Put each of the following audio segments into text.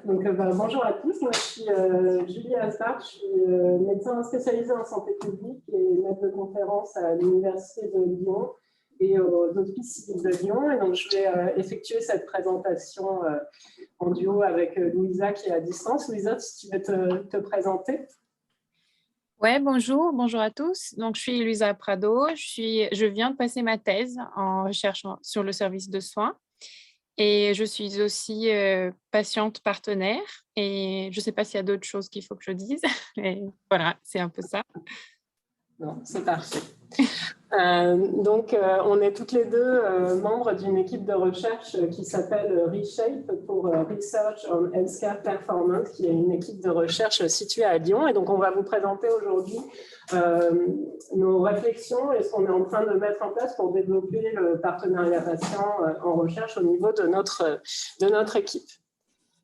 Bonjour à tous, moi je suis Julie Asbach, je suis médecin spécialisée en santé publique et maître de conférence à l'Université de Lyon et aux Hospices civils de Lyon. Et donc je vais effectuer cette présentation en duo avec Louisa qui est à distance. Louisa, si tu veux te présenter. Ouais, bonjour à tous. Donc, je suis Luisa Prado. Je viens de passer ma thèse en recherche sur le service de soins et je suis aussi patiente partenaire. Et je ne sais pas s'il y a d'autres choses qu'il faut que je dise. Et voilà, c'est un peu ça. Non, c'est parfait. On est toutes les deux membres d'une équipe de recherche qui s'appelle Reshape pour Research on Healthcare Performance, qui est une équipe de recherche située à Lyon. Et donc, on va vous présenter aujourd'hui nos réflexions et ce qu'on est en train de mettre en place pour développer le partenariat patient en recherche au niveau de notre équipe.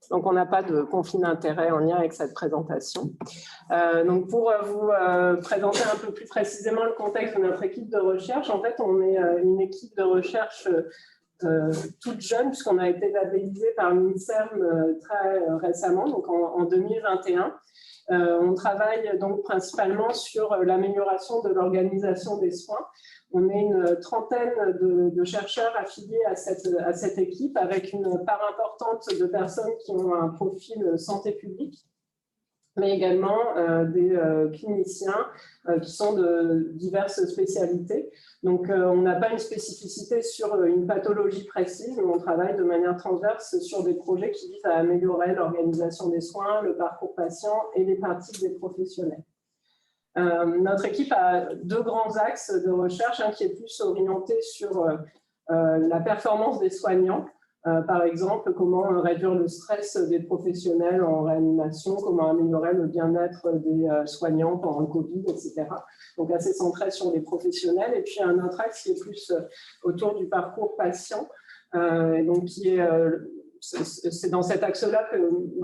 Donc, on n'a pas de conflit d'intérêt en lien avec cette présentation. Donc, pour vous présenter un peu plus précisément le contexte de notre équipe de recherche, en fait, on est une équipe de recherche toute jeune, puisqu'on a été labellisé par l'INSERM très récemment, donc en 2021. On travaille donc principalement sur l'amélioration de l'organisation des soins. On est une trentaine de chercheurs affiliés à cette équipe, avec une part importante de personnes qui ont un profil santé publique, mais également des cliniciens qui sont de diverses spécialités. Donc, on n'a pas une spécificité sur une pathologie précise, mais on travaille de manière transverse sur des projets qui visent à améliorer l'organisation des soins, le parcours patient et les pratiques des professionnels. Notre équipe a deux grands axes de recherche, un qui est plus orienté sur la performance des soignants. Par exemple, comment réduire le stress des professionnels en réanimation, comment améliorer le bien-être des soignants pendant le Covid, etc. Donc, assez centré sur les professionnels. Et puis, un autre axe qui est plus autour du parcours patient, donc qui est... c'est dans cet axe-là que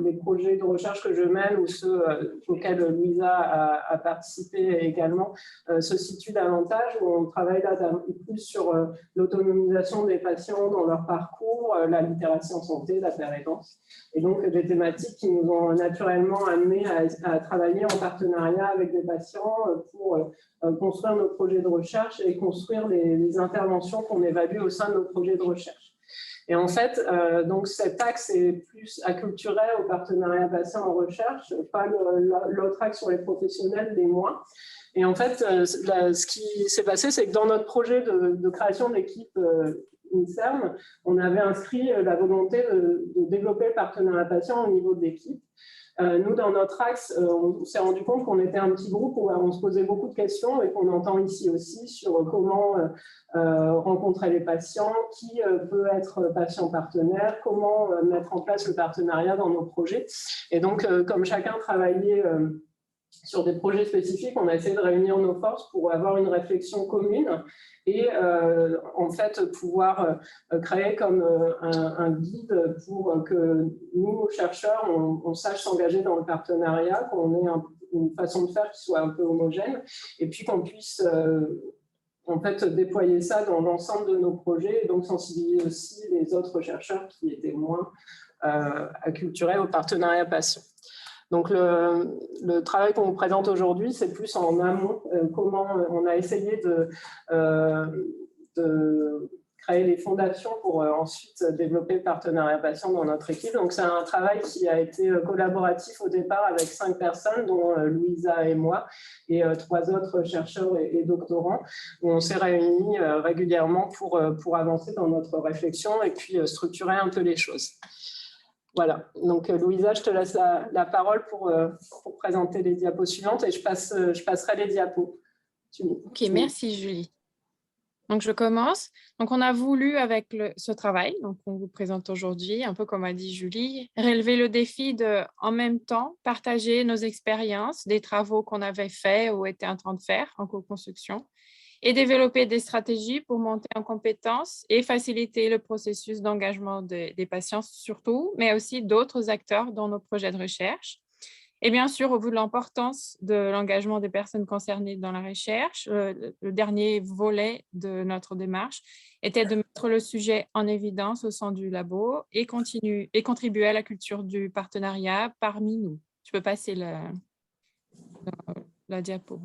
les projets de recherche que je mène ou ceux auxquels Louisa a participé également se situent davantage, où on travaille là plus sur l'autonomisation des patients dans leur parcours, la littératie en santé, la péréquance, et donc des thématiques qui nous ont naturellement amenés à travailler en partenariat avec des patients pour construire nos projets de recherche et construire les interventions qu'on évalue au sein de nos projets de recherche. Et en fait, donc cet axe est plus acculturé au partenariat patient en recherche, pas l'autre axe sur les professionnels, les moins. Et en fait, ce qui s'est passé, c'est que dans notre projet de création de l'équipe INSERM, on avait inscrit la volonté de développer le partenariat patient au niveau de l'équipe. Nous, dans notre axe, on s'est rendu compte qu'on était un petit groupe où on se posait beaucoup de questions et qu'on entend ici aussi sur comment rencontrer les patients, qui peut être patient partenaire, comment mettre en place le partenariat dans nos projets. Et donc, comme chacun travaillait sur des projets spécifiques, on a essayé de réunir nos forces pour avoir une réflexion commune et en fait pouvoir créer comme un guide pour que nous, chercheurs, on sache s'engager dans le partenariat, qu'on ait une façon de faire qui soit un peu homogène et puis qu'on puisse en fait déployer ça dans l'ensemble de nos projets et donc sensibiliser aussi les autres chercheurs qui étaient moins acculturés au partenariat patient. Donc, le travail qu'on vous présente aujourd'hui, c'est plus en amont, comment on a essayé de créer les fondations pour ensuite développer le partenariat patient dans notre équipe. Donc, c'est un travail qui a été collaboratif au départ avec 5 personnes, dont Louisa et moi, et 3 autres chercheurs et doctorants, où on s'est réunis régulièrement pour avancer dans notre réflexion et puis structurer un peu les choses. Voilà, donc Louisa, je te laisse la parole pour présenter les diapos suivantes et je passerai les diapos. Ok, merci Julie. Donc, je commence. Donc, on a voulu, avec ce travail qu'on vous présente aujourd'hui, un peu comme a dit Julie, relever le défi de, en même temps, partager nos expériences, des travaux qu'on avait faits ou étaient en train de faire en co-construction, et développer des stratégies pour monter en compétences et faciliter le processus d'engagement des patients surtout, mais aussi d'autres acteurs dans nos projets de recherche. Et bien sûr, au vu de l'importance de l'engagement des personnes concernées dans la recherche, le dernier volet de notre démarche était de mettre le sujet en évidence au sein du labo et contribuer à la culture du partenariat parmi nous. Je peux passer la diapo.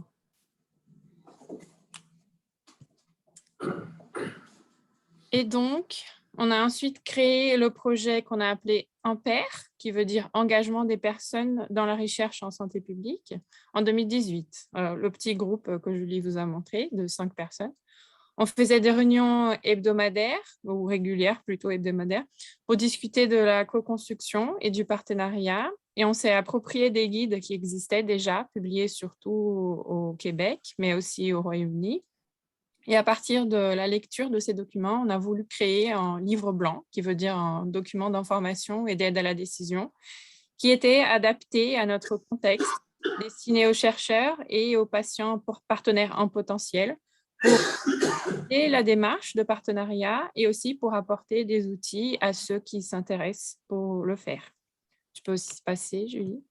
Et donc, on a ensuite créé le projet qu'on a appelé EMPER, qui veut dire engagement des personnes dans la recherche en santé publique, en 2018. Le petit groupe que Julie vous a montré, de 5 personnes. On faisait des réunions hebdomadaires, ou régulières, plutôt hebdomadaires, pour discuter de la co-construction et du partenariat. Et on s'est approprié des guides qui existaient déjà, publiés surtout au Québec, mais aussi au Royaume-Uni. Et à partir de la lecture de ces documents, on a voulu créer un livre blanc, qui veut dire un document d'information et d'aide à la décision, qui était adapté à notre contexte, destiné aux chercheurs et aux patients partenaires en potentiel, pour aider la démarche de partenariat et aussi pour apporter des outils à ceux qui s'intéressent pour le faire. Tu peux aussi passer, Julie.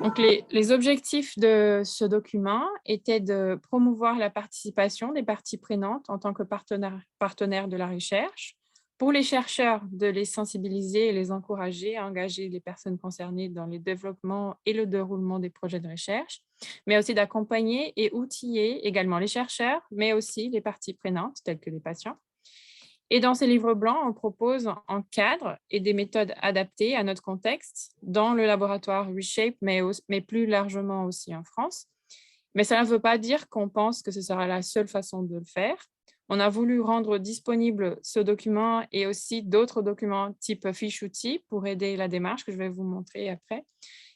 Donc, les objectifs de ce document étaient de promouvoir la participation des parties prenantes en tant que partenaires de la recherche, pour les chercheurs de les sensibiliser et les encourager à engager les personnes concernées dans le développement et le déroulement des projets de recherche, mais aussi d'accompagner et outiller également les chercheurs, mais aussi les parties prenantes, telles que les patients. Et dans ces livres blancs, on propose un cadre et des méthodes adaptées à notre contexte dans le laboratoire Reshape, mais plus largement aussi en France. Mais cela ne veut pas dire qu'on pense que ce sera la seule façon de le faire. On a voulu rendre disponible ce document et aussi d'autres documents type fiche-outils pour aider la démarche que je vais vous montrer après,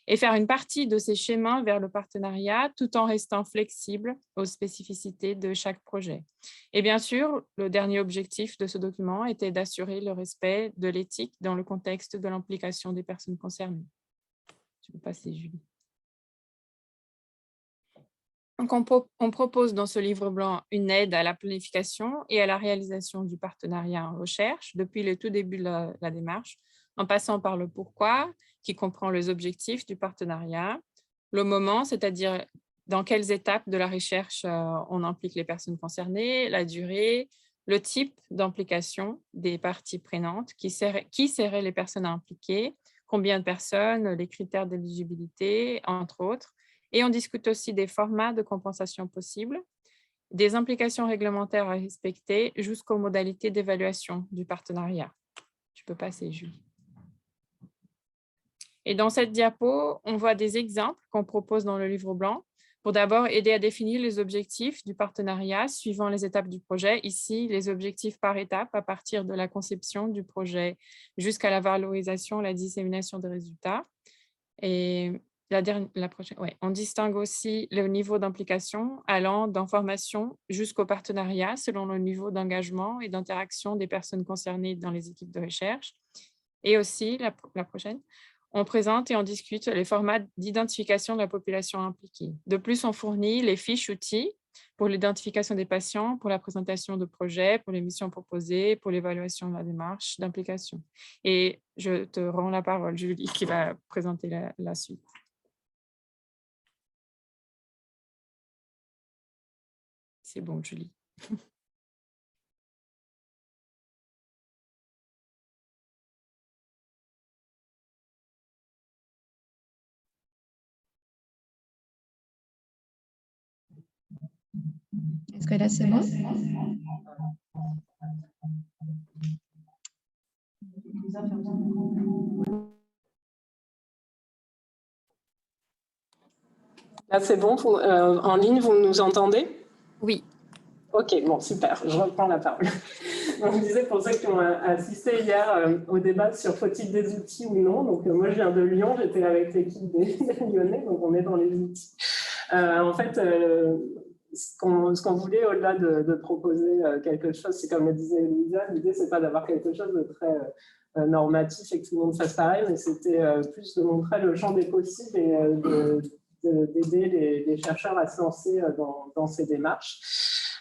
et faire une partie de ces schémas vers le partenariat tout en restant flexible aux spécificités de chaque projet. Et bien sûr, le dernier objectif de ce document était d'assurer le respect de l'éthique dans le contexte de l'implication des personnes concernées. Je vais passer, Julie. Donc, on propose dans ce livre blanc une aide à la planification et à la réalisation du partenariat en recherche depuis le tout début de la démarche, en passant par le pourquoi, qui comprend les objectifs du partenariat, le moment, c'est-à-dire dans quelles étapes de la recherche on implique les personnes concernées, la durée, le type d'implication des parties prenantes, qui seraient les personnes à impliquer, combien de personnes, les critères d'éligibilité, entre autres. Et on discute aussi des formats de compensation possibles, des implications réglementaires à respecter jusqu'aux modalités d'évaluation du partenariat. Tu peux passer, Julie. Et dans cette diapo, on voit des exemples qu'on propose dans le livre blanc pour d'abord aider à définir les objectifs du partenariat suivant les étapes du projet. Ici, les objectifs par étape à partir de la conception du projet jusqu'à la valorisation, la dissémination des résultats. Et la prochaine, ouais. On distingue aussi le niveau d'implication allant d'information jusqu'au partenariat selon le niveau d'engagement et d'interaction des personnes concernées dans les équipes de recherche. Et aussi, la prochaine, on présente et on discute les formats d'identification de la population impliquée. De plus, on fournit les fiches outils pour l'identification des patients, pour la présentation de projets, pour les missions proposées, pour l'évaluation de la démarche d'implication. Et je te rends la parole, Julie, qui va présenter la suite. C'est bon, Julie. Est-ce que là, c'est bon? Là, c'est bon. En ligne, vous nous entendez? Oui. Ok, bon, super. Je reprends la parole. Donc, je disais pour ceux qui ont assisté hier au débat sur faut-il des outils ou non. Donc, moi, je viens de Lyon. J'étais avec l'équipe des Lyonnais, donc on est dans les outils. En fait, ce qu'on voulait, au-delà de proposer quelque chose, c'est comme le disait Elisa, l'idée, c'est pas d'avoir quelque chose de très normatif et que tout le monde fasse pareil, mais c'était plus de montrer le champ des possibles et d'aider les chercheurs à se lancer dans ces démarches.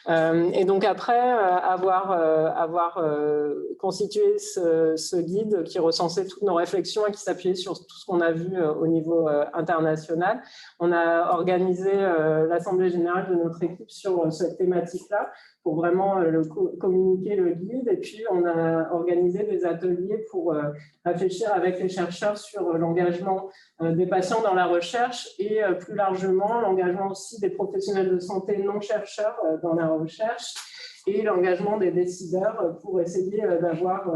Et donc après avoir constitué ce guide qui recensait toutes nos réflexions et qui s'appuyait sur tout ce qu'on a vu au niveau international, on a organisé l'Assemblée générale de notre équipe sur cette thématique-là pour vraiment communiquer le guide. Et puis, on a organisé des ateliers pour réfléchir avec les chercheurs sur l'engagement des patients dans la recherche et plus largement l'engagement aussi des professionnels de santé non chercheurs dans la recherche et l'engagement des décideurs pour essayer d'avoir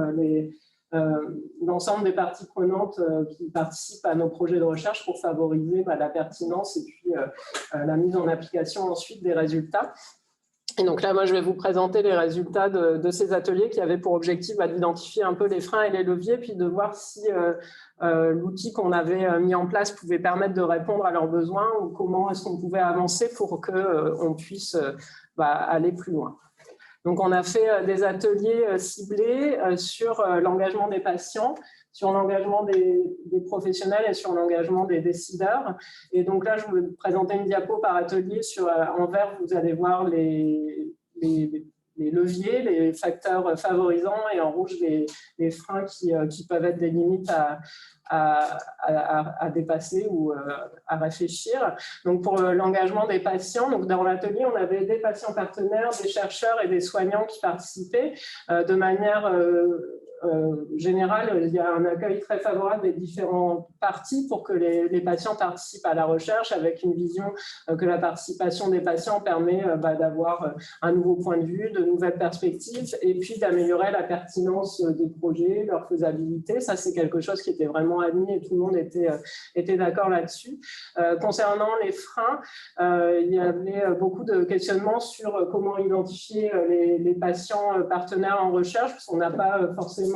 l'ensemble des parties prenantes qui participent à nos projets de recherche pour favoriser la pertinence et puis la mise en application ensuite des résultats. Et donc là, moi, je vais vous présenter les résultats de ces ateliers qui avaient pour objectif d'identifier un peu les freins et les leviers, puis de voir si l'outil qu'on avait mis en place pouvait permettre de répondre à leurs besoins ou comment est-ce qu'on pouvait avancer pour qu'on puisse aller plus loin. Donc, on a fait des ateliers ciblés sur l'engagement des patients, sur l'engagement des professionnels et sur l'engagement des décideurs. Et donc là, je vais vous présenter une diapo par atelier. En vert, vous allez voir les leviers, les facteurs favorisants, et en rouge, les freins qui peuvent être des limites à dépasser ou à réfléchir. Donc, pour l'engagement des patients, donc dans l'atelier, on avait des patients partenaires, des chercheurs et des soignants qui participaient de manière générale. Il y a un accueil très favorable des différentes parties pour que les patients participent à la recherche avec une vision que la participation des patients permet d'avoir un nouveau point de vue, de nouvelles perspectives et puis d'améliorer la pertinence des projets, leur faisabilité. Ça, c'est quelque chose qui était vraiment admis et tout le monde était d'accord là-dessus. Concernant les freins, il y avait beaucoup de questionnements sur comment identifier les patients partenaires en recherche, parce qu'on n'a pas forcément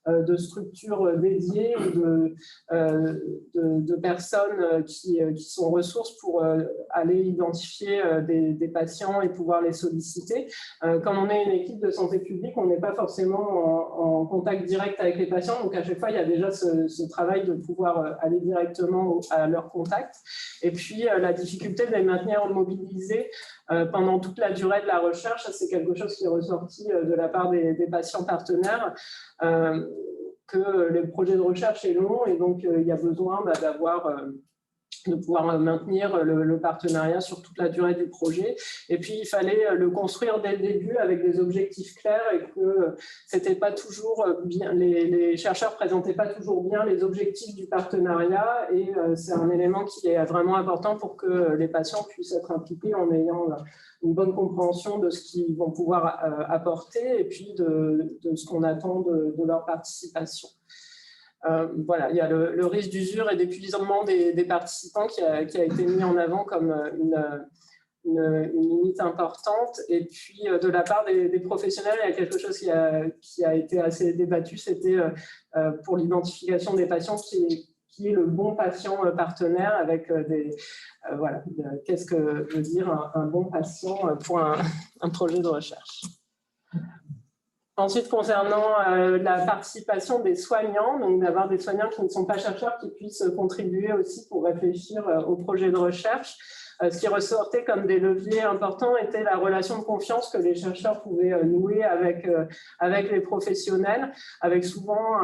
de structures dédiées ou de personnes qui sont ressources pour aller identifier des patients et pouvoir les solliciter. Comme on est une équipe de santé publique, on n'est pas forcément en contact direct avec les patients, donc à chaque fois, il y a déjà ce travail de pouvoir aller directement à leur contact. Et puis, la difficulté de les maintenir mobilisés pendant toute la durée de la recherche, c'est quelque chose qui est ressorti de la part des patients partenaires, que le projet de recherche est long et donc il y a besoin de pouvoir maintenir le partenariat sur toute la durée du projet. Et puis, il fallait le construire dès le début avec des objectifs clairs et que c'était pas toujours bien, les chercheurs présentaient pas toujours bien les objectifs du partenariat et c'est un élément qui est vraiment important pour que les patients puissent être impliqués en ayant une bonne compréhension de ce qu'ils vont pouvoir apporter et puis de ce qu'on attend de leur participation. Voilà, il y a le risque d'usure et d'épuisement des participants qui a été mis en avant comme une limite importante. Et puis, de la part des professionnels, il y a quelque chose qui a été assez débattu, c'était pour l'identification des patients qui est le bon patient partenaire avec voilà, qu'est-ce que veut dire un bon patient pour un projet de recherche. Ensuite, concernant la participation des soignants, donc d'avoir des soignants qui ne sont pas chercheurs qui puissent contribuer aussi pour réfléchir au projet de recherche. Ce qui ressortait comme des leviers importants était la relation de confiance que les chercheurs pouvaient nouer avec les professionnels, avec souvent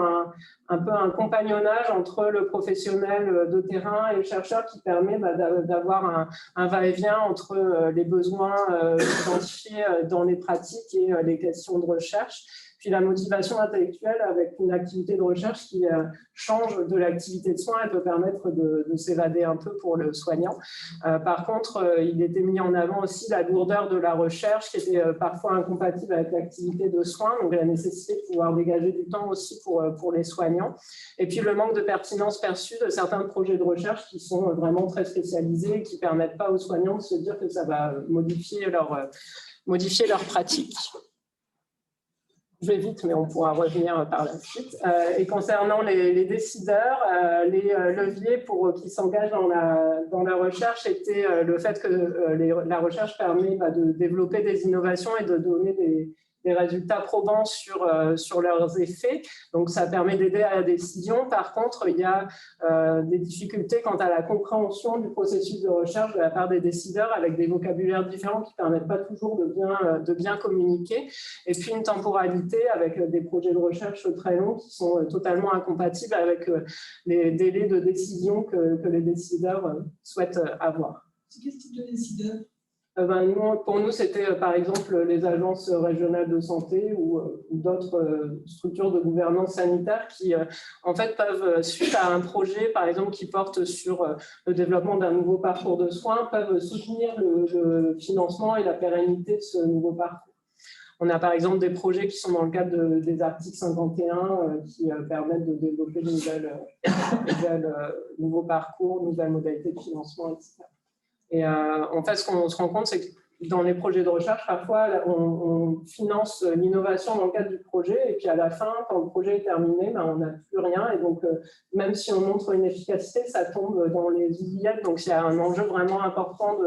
un peu un compagnonnage entre le professionnel de terrain et le chercheur qui permet d'avoir un va-et-vient entre les besoins identifiés dans les pratiques et les questions de recherche. Puis la motivation intellectuelle avec une activité de recherche qui change de l'activité de soins et peut permettre de s'évader un peu pour le soignant. Par contre, il était mis en avant aussi la lourdeur de la recherche qui était parfois incompatible avec l'activité de soins, donc la nécessité de pouvoir dégager du temps aussi pour les soignants. Et puis le manque de pertinence perçue de certains projets de recherche qui sont vraiment très spécialisés et qui ne permettent pas aux soignants de se dire que ça va modifier leur pratique. Je vais vite, mais on pourra revenir par la suite. Et concernant les décideurs, les leviers qui s'engagent dans la recherche étaient le fait que la recherche permet de développer des innovations et de donner résultats probants sur leurs effets. Donc, ça permet d'aider à la décision. Par contre, il y a des difficultés quant à la compréhension du processus de recherche de la part des décideurs avec des vocabulaires différents qui ne permettent pas toujours de bien communiquer. Et puis, une temporalité avec des projets de recherche très longs qui sont totalement incompatibles avec les délais de décision que les décideurs souhaitent avoir. C'est quel type de décideurs? Pour nous, c'était par exemple les agences régionales de santé ou d'autres structures de gouvernance sanitaire qui, en fait, peuvent, suite à un projet, par exemple, qui porte sur le développement d'un nouveau parcours de soins, peuvent soutenir le financement et la pérennité de ce nouveau parcours. On a par exemple des projets qui sont dans le cadre des articles 51 qui permettent de développer de nouveaux parcours, nouvelles modalités de financement, etc. Et en fait, ce qu'on se rend compte, c'est que dans les projets de recherche, parfois, on finance l'innovation dans le cadre du projet, et puis à la fin, quand le projet est terminé, on n'a plus rien. Et donc, même si on montre une efficacité, ça tombe dans les oubliettes. Donc, il y a un enjeu vraiment important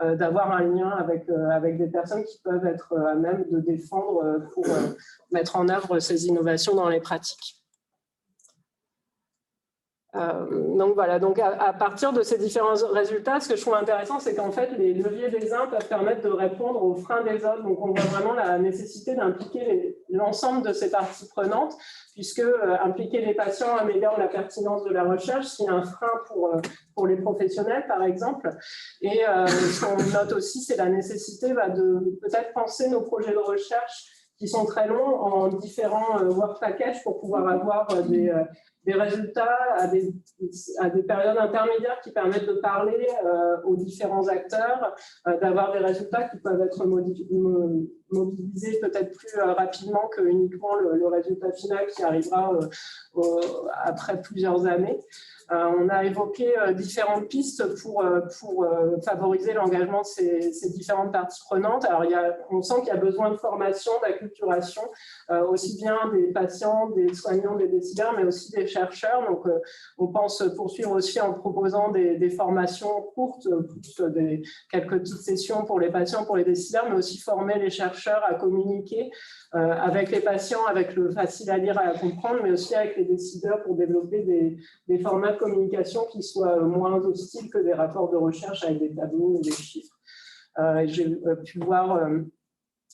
d'avoir un lien avec des personnes qui peuvent être à même de défendre pour mettre en œuvre ces innovations dans les pratiques. Donc voilà, donc à partir de ces différents résultats, ce que je trouve intéressant, c'est qu'en fait, les leviers des uns peuvent permettre de répondre aux freins des autres. Donc on voit vraiment la nécessité d'impliquer l'ensemble de ces parties prenantes, puisque impliquer les patients améliore la pertinence de la recherche, s'il y a un frein pour les professionnels, par exemple. Et ce qu'on note aussi, c'est la nécessité de peut-être penser nos projets de recherche qui sont très longs en différents work packages pour pouvoir avoir des résultats à des périodes intermédiaires qui permettent de parler aux différents acteurs, d'avoir des résultats qui peuvent être mobilisés peut-être plus rapidement que uniquement le résultat final qui arrivera après plusieurs années. On a évoqué différentes pistes pour favoriser l'engagement de ces différentes parties prenantes. Alors, on sent qu'il y a besoin de formation, d'acculturation, aussi bien des patients, des soignants, des décideurs, mais aussi des chercheurs. Donc, on pense poursuivre aussi en proposant des formations courtes, quelques petites sessions pour les patients, pour les décideurs, mais aussi former les chercheurs à communiquer avec les patients, avec le facile à lire et à comprendre, mais aussi avec les décideurs pour développer des formats de communication qui soient moins hostiles que des rapports de recherche avec des tableaux et des chiffres. J'ai pu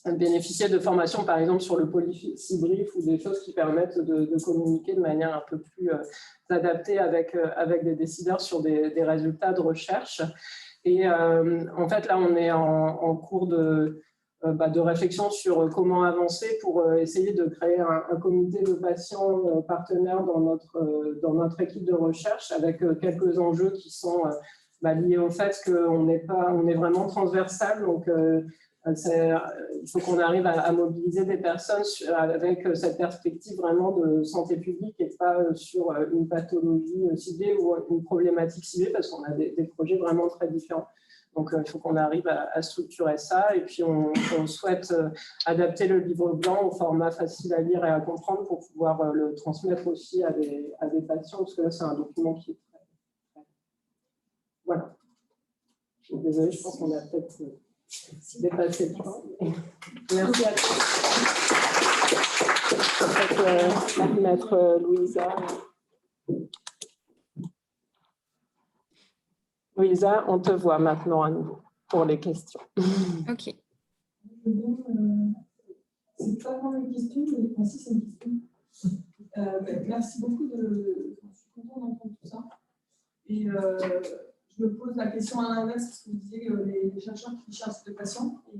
bénéficier de formations, par exemple, sur le policy brief ou des choses qui permettent de communiquer de manière un peu plus adaptée avec des décideurs sur des résultats de recherche. Et en fait, là, on est en cours de réflexion sur comment avancer pour essayer de créer un comité de patients partenaires dans notre équipe de recherche avec quelques enjeux qui sont liés au fait qu'on est vraiment transversal. Donc, il faut qu'on arrive à mobiliser des personnes avec cette perspective vraiment de santé publique et pas sur une pathologie ciblée ou une problématique ciblée parce qu'on a des projets vraiment très différents. Donc, il faut qu'on arrive à structurer ça. Et puis, on souhaite adapter le livre blanc au format facile à lire et à comprendre pour pouvoir le transmettre aussi à des patients, parce que là, c'est un document qui est très... Voilà. Je suis désolée, je pense qu'on a peut-être dépassé le temps. Merci à tous. Peut-être Maître Louisa. Louisa, on te voit maintenant à nouveau pour les questions. Ok. C'est pas vraiment une question, mais si c'est une question. Merci beaucoup. Je suis contente d'entendre tout ça. Et je me pose la question à l'inverse, parce que vous disiez les chercheurs qui cherchent des patients. Et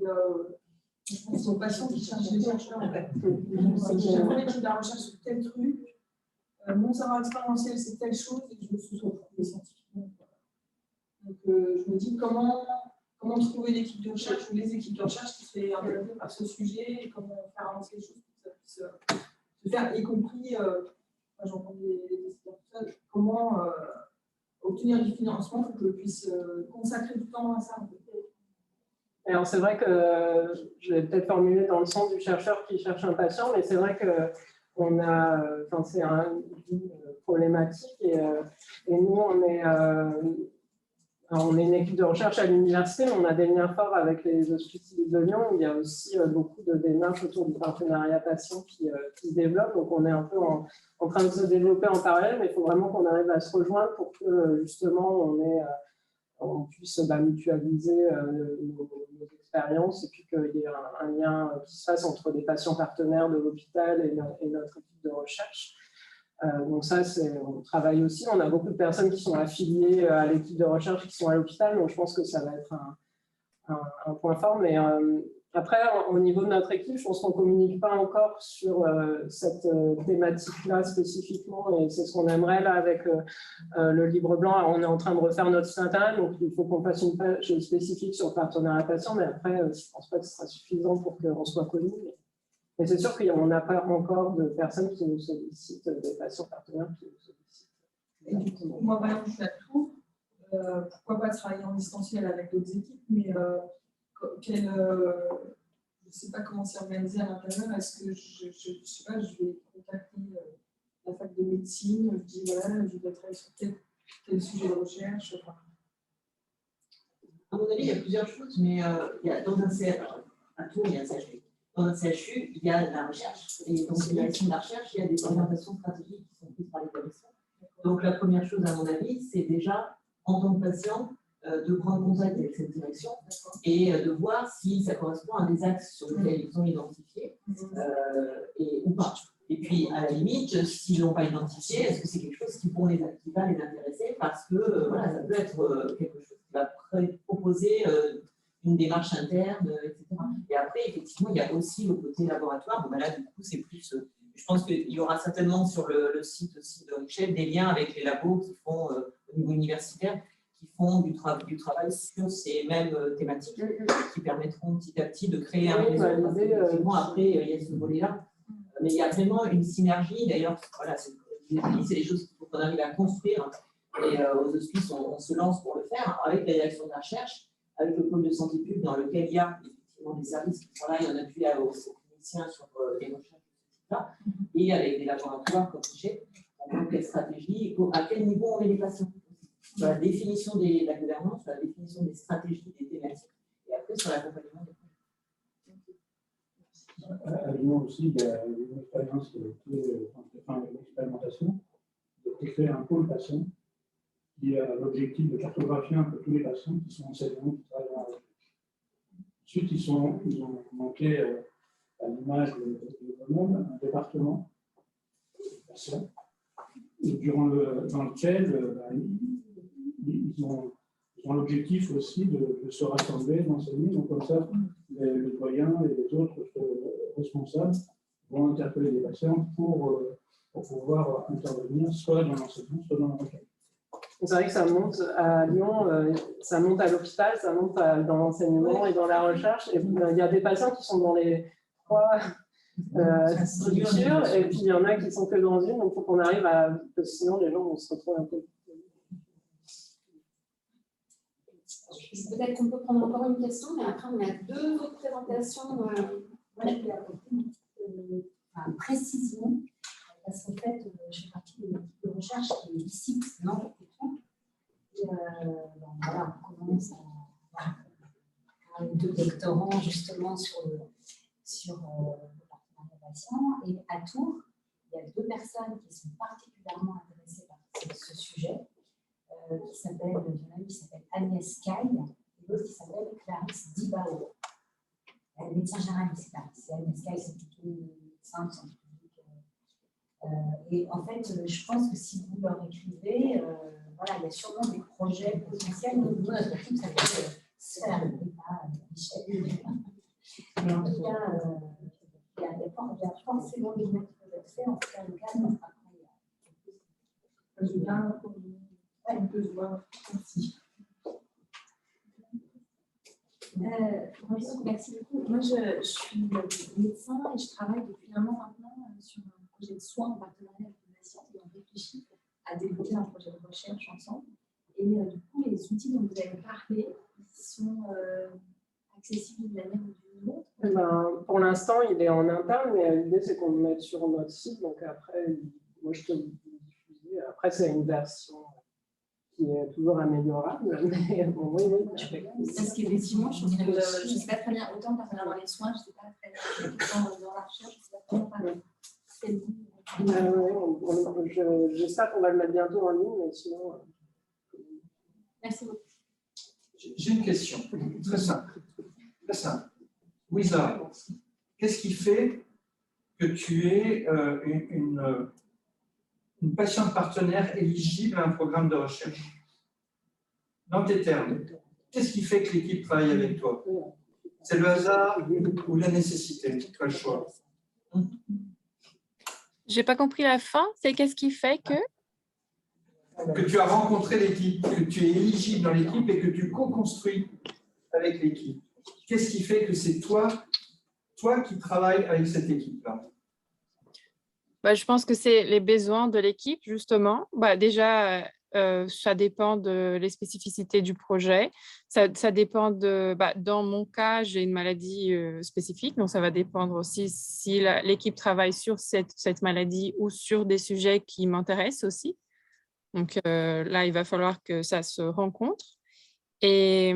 je pense que c'est aux patients qui cherchent des chercheurs. Si j'ai fait l'étude de la recherche sur tel truc, mon savoir expérientiel, c'est telle chose, et je me suis retrouvée scientifiquement. Donc, je me dis comment trouver l'équipe de recherche ou les équipes de recherche qui seraient intéressées par ce sujet et comment faire avancer les choses pour que ça puisse se faire, y compris, j'entends des décideurs tout ça, comment obtenir du financement pour que je puisse consacrer du temps à ça. Alors, c'est vrai que je vais peut-être formuler dans le sens du chercheur qui cherche un patient, mais c'est vrai que c'est une problématique et nous, on est Alors, on est une équipe de recherche à l'université, mais on a des liens forts avec les hospices de Lyon. Où il y a aussi beaucoup de démarches autour du partenariat patient qui se développent. Donc, on est un peu en train de se développer en parallèle, mais il faut vraiment qu'on arrive à se rejoindre pour que justement on puisse mutualiser nos expériences et puis qu'il y ait un lien qui se fasse entre les patients partenaires de l'hôpital et notre équipe de recherche. Donc ça, on travaille aussi. On a beaucoup de personnes qui sont affiliées à l'équipe de recherche qui sont à l'hôpital, donc je pense que ça va être un point fort. Mais après, au niveau de notre équipe, je pense qu'on ne communique pas encore sur cette thématique-là spécifiquement, et c'est ce qu'on aimerait là avec le livre blanc. On est en train de refaire notre site internet, donc il faut qu'on fasse une page spécifique sur le partenariat patient, mais après, je ne pense pas que ce sera suffisant pour qu'on soit connu. Mais c'est sûr qu'on n'a pas encore de personnes qui nous sollicitent, des patients partenaires qui nous sollicitent. Et du coup, moi, par exemple, je suis à Tours. Pourquoi pas travailler en distanciel avec d'autres équipes, mais je ne sais pas comment c'est organisé à l'intérieur. Est-ce que je sais pas, je vais contacter la fac de médecine, je dis voilà, je voudrais travailler sur tel sujet de recherche. Enfin. À mon avis, il y a plusieurs choses, mais il y a, dans un CHU, à Tours, il y a un CHU. Dans un CHU, il y a la recherche. Et dans la direction de la recherche, il y a des orientations stratégiques qui sont prises par l'établissement. Donc, la première chose, à mon avis, c'est déjà, en tant que patient, de prendre contact avec cette direction et de voir si ça correspond à des axes sur lesquels ils ont identifié ou pas. Et puis, à la limite, s'ils ne l'ont pas identifié, est-ce que c'est quelque chose qui va les intéresser parce que voilà, ça peut être quelque chose qui va proposer une démarche interne, etc. Et après, effectivement, il y a aussi le côté laboratoire. Bon, ben là, du coup, c'est plus. Je pense qu'il y aura certainement sur le site aussi de Richel des liens avec les labos qui font, au niveau universitaire, qui font du travail sur ces mêmes thématiques, qui permettront petit à petit de créer un réseau. Après, il y a ce volet-là. Mais il y a vraiment une synergie. D'ailleurs, voilà, c'est des choses qu'il faut qu'on arrive à construire. Et aux hospices, on se lance pour le faire avec la direction de la recherche, avec le pôle de santé publique dans lequel il y a effectivement des services qui travaillent en appui aux cliniciens sur les recherches, etc. Et avec des laboratoires comme Richet, donc quelle stratégie et à quel niveau on met les patients. Sur la définition de la gouvernance, sur la définition des stratégies, des thématiques, et après sur l'accompagnement des projets. À Lyon aussi, il y a une expérience qui a été, l'expérimentation, de créer un pôle patient qui a l'objectif de cartographier un peu tous les patients qui sont enseignants, qui travaillent dans la recherche. Ensuite, ils ont monté à l'image de Grenoble un département de patients, dans lequel ils ont l'objectif aussi de se rassembler, d'enseigner. Donc, comme ça, les doyens et les autres responsables vont interpeller les patients pour pouvoir intervenir soit dans l'enseignement, soit dans la recherche. C'est vrai que ça monte à Lyon, ça monte à l'hôpital, ça monte dans l'enseignement et dans la recherche. Et il y a des patients qui sont dans les trois structures, et puis il y en a qui sont que dans une. Donc, il faut qu'on arrive à. Parce que sinon, les gens vont se retrouver un peu. Peut-être qu'on peut prendre encore une question, mais après, on a deux autres présentations. Moi, je voulais apporter une précision, parce qu'en fait, je fais partie de l'équipe de recherche qui est ici, non, et voilà, on commence à deux doctorants justement sur le partenariat patient. Et à Tours, il y a deux personnes qui sont particulièrement intéressées par ce sujet, qui s'appelle Agnès Caille et l'autre qui s'appelle Clarisse Dibao. Elle est médecin généraliste, Clarisse. Agnès Caille, c'est plutôt médecin scientifique. Et en fait, je pense que si vous leur écrivez, voilà, il y a sûrement des projets potentiels. Nous, notre équipe s'appelle Sphère, et pas Michel. Mais en tout cas, il y a forcément des gens qui peuvent être faits. En tout cas, le cadre, Je viens on peut se voir. Merci. Merci beaucoup. Moi, je suis médecin et je travaille depuis un an maintenant sur un projet de soins en partenariat avec les patients et on réfléchit à développer un projet de recherche ensemble. Et du coup, les outils dont vous avez parlé, ils sont accessibles d'une manière ou d'une autre. Pour l'instant, il est en interne, mais l'idée, c'est qu'on le mette sur notre site. Donc après, moi, je peux vous diffuser. Après, c'est une version qui est toujours améliorable. Mais bon, oui, Parce qu'effectivement, je ne sais pas très bien, autant partenaire dans les soins, je ne sais pas très bien, dans la recherche, je ne sais pas très bien. J'espère qu'on va le mettre bientôt en ligne, mais sinon. Merci beaucoup. J'ai une question très simple. Très simple. Wisa, qu'est-ce qui fait que tu es une patiente partenaire éligible à un programme de recherche? Dans tes termes, qu'est-ce qui fait que l'équipe travaille avec toi? C'est le hasard ou la nécessité? Tu as le choix. J'ai pas compris la fin. C'est qu'est-ce qui fait que… Que tu as rencontré l'équipe, que tu es éligible dans l'équipe et que tu co-construis avec l'équipe. Qu'est-ce qui fait que c'est toi qui travailles avec cette équipe-là? Je pense que c'est les besoins de l'équipe, justement. Déjà, ça dépend de les spécificités du projet. Ça dépend de… dans mon cas, j'ai une maladie spécifique, donc ça va dépendre aussi si l'équipe travaille sur cette maladie ou sur des sujets qui m'intéressent aussi. Donc là, il va falloir que ça se rencontre. Et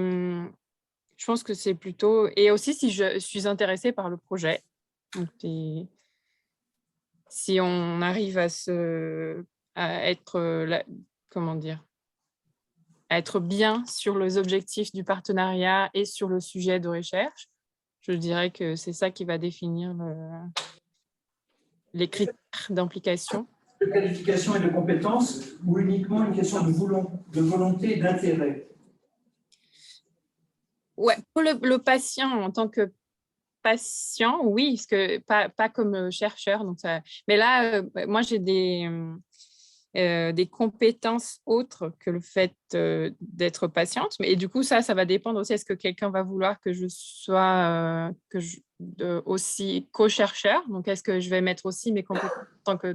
je pense que c'est plutôt… Et aussi, si je suis intéressée par le projet. Donc, si on arrive à être, comment dire, à être bien sur les objectifs du partenariat et sur le sujet de recherche, je dirais que c'est ça qui va définir les critères d'implication. De qualification et de compétences ou uniquement une question de volonté et d'intérêt? Ouais, pour le patient en tant que patient, oui, parce que pas comme chercheur. Donc mais là, moi, j'ai des compétences autres que le fait d'être patiente. Et du coup, ça va dépendre aussi. Est-ce que quelqu'un va vouloir que je sois aussi co-chercheur? Donc, est-ce que je vais mettre aussi mes compétences en tant que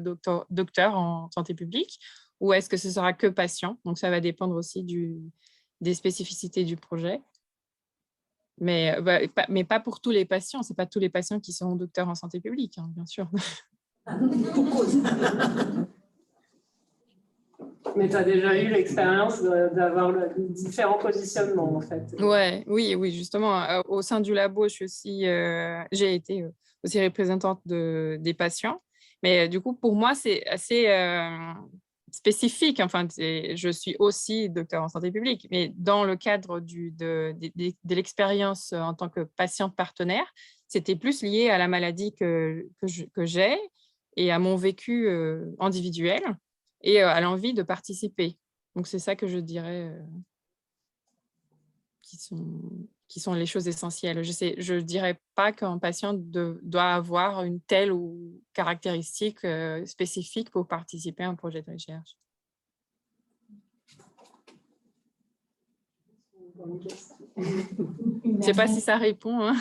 docteur en santé publique ou est-ce que ce sera que patient? Donc, ça va dépendre aussi des spécificités du projet. Mais pas pour tous les patients. Ce n'est pas tous les patients qui seront docteurs en santé publique, hein, bien sûr. Mais tu as déjà eu l'expérience d'avoir différents positionnements, en fait. Oui, justement. Au sein du labo, j'ai été aussi représentante des patients. Mais du coup, pour moi, c'est assez spécifique. Enfin, je suis aussi docteur en santé publique. Mais dans le cadre de l'expérience en tant que patiente partenaire, c'était plus lié à la maladie que j'ai et à mon vécu individuel et à l'envie de participer. Donc, c'est ça que je dirais qui sont les choses essentielles. Je ne dirais pas qu'un patient doit avoir une telle ou caractéristique spécifique pour participer à un projet de recherche. Je ne sais pas si ça répond. Hein.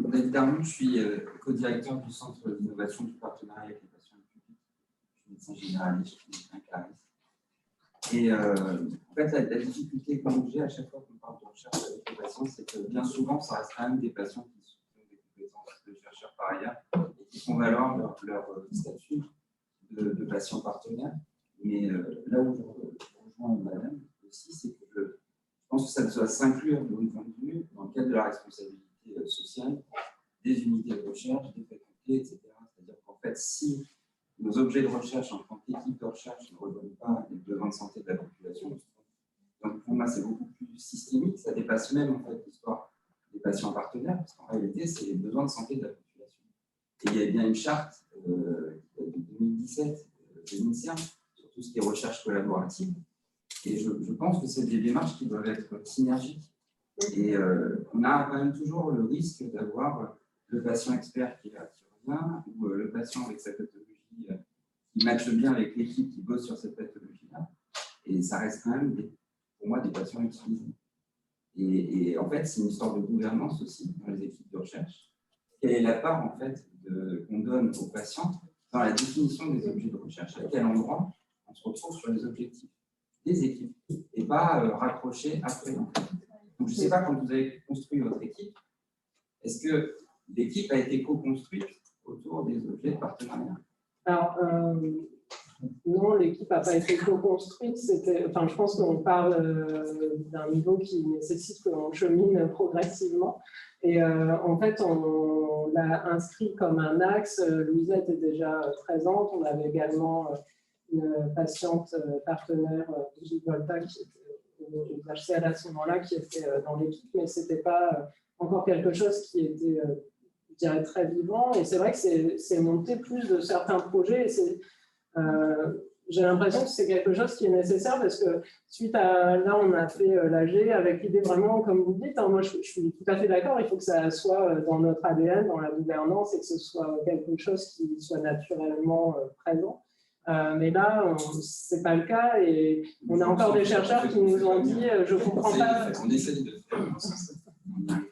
David Darmon, je suis co-directeur du Centre d'innovation du partenariat avec les patients publics. Je suis médecin généraliste, je suis médecin cariste. Et en fait, la difficulté que j'ai à chaque fois qu'on parle de recherche avec les patients, c'est que bien souvent, ça reste quand même des patients qui ont des compétences de chercheurs par ailleurs et qui font valoir leur statut de patient partenaire. Mais là où je rejoins madame aussi, c'est que je pense que ça doit s'inclure de mon point de vue dans le cadre de la responsabilité sociale des unités de recherche, des facultés, etc. C'est-à-dire qu'en fait, si nos objets de recherche en tant qu'équipe de recherche ne rejoignent pas les besoins de santé de la population, donc pour moi, c'est beaucoup plus systémique, ça dépasse même en fait l'histoire des patients partenaires, parce qu'en réalité, c'est les besoins de santé de la population. Et il y a bien une charte de 2017 de l'INSERM sur tout ce qui est recherche collaborative. Et je pense que c'est des démarches qui doivent être synergiques. Et on a quand même toujours le risque d'avoir le patient expert qui revient ou le patient avec sa pathologie qui matche bien avec l'équipe qui bosse sur cette pathologie-là. Et ça reste quand même, pour moi, des patients utilisés. Et en fait, c'est une histoire de gouvernance aussi dans les équipes de recherche. Quelle est la part, en fait, qu'on donne aux patients dans la définition des objets de recherche? À quel endroit on se retrouve sur les objectifs des équipes et pas raccrocher après. Donc, je ne sais pas, quand vous avez construit votre équipe, est-ce que l'équipe a été co-construite autour des objets de partenariat? Alors, Non, l'équipe n'a pas été co-construite. Enfin, je pense qu'on parle d'un niveau qui nécessite qu'on chemine progressivement. Et en fait, on l'a inscrit comme un axe. Louisa était déjà présente. On avait également une patiente partenaire, Brigitte Volta, qui était au HCL à ce moment-là, qui était dans l'équipe, mais ce n'était pas encore quelque chose qui était, je dirais, très vivant. Et c'est vrai que c'est monté plus de certains projets. J'ai l'impression que c'est quelque chose qui est nécessaire parce que suite à là, on a fait l'AG avec l'idée vraiment, comme vous dites, moi je suis tout à fait d'accord, il faut que ça soit dans notre ADN, dans la gouvernance et que ce soit quelque chose qui soit naturellement présent. Mais là, ce n'est pas le cas et on a encore des chercheurs qui nous ont dit je ne comprends pas. On essaie de faire.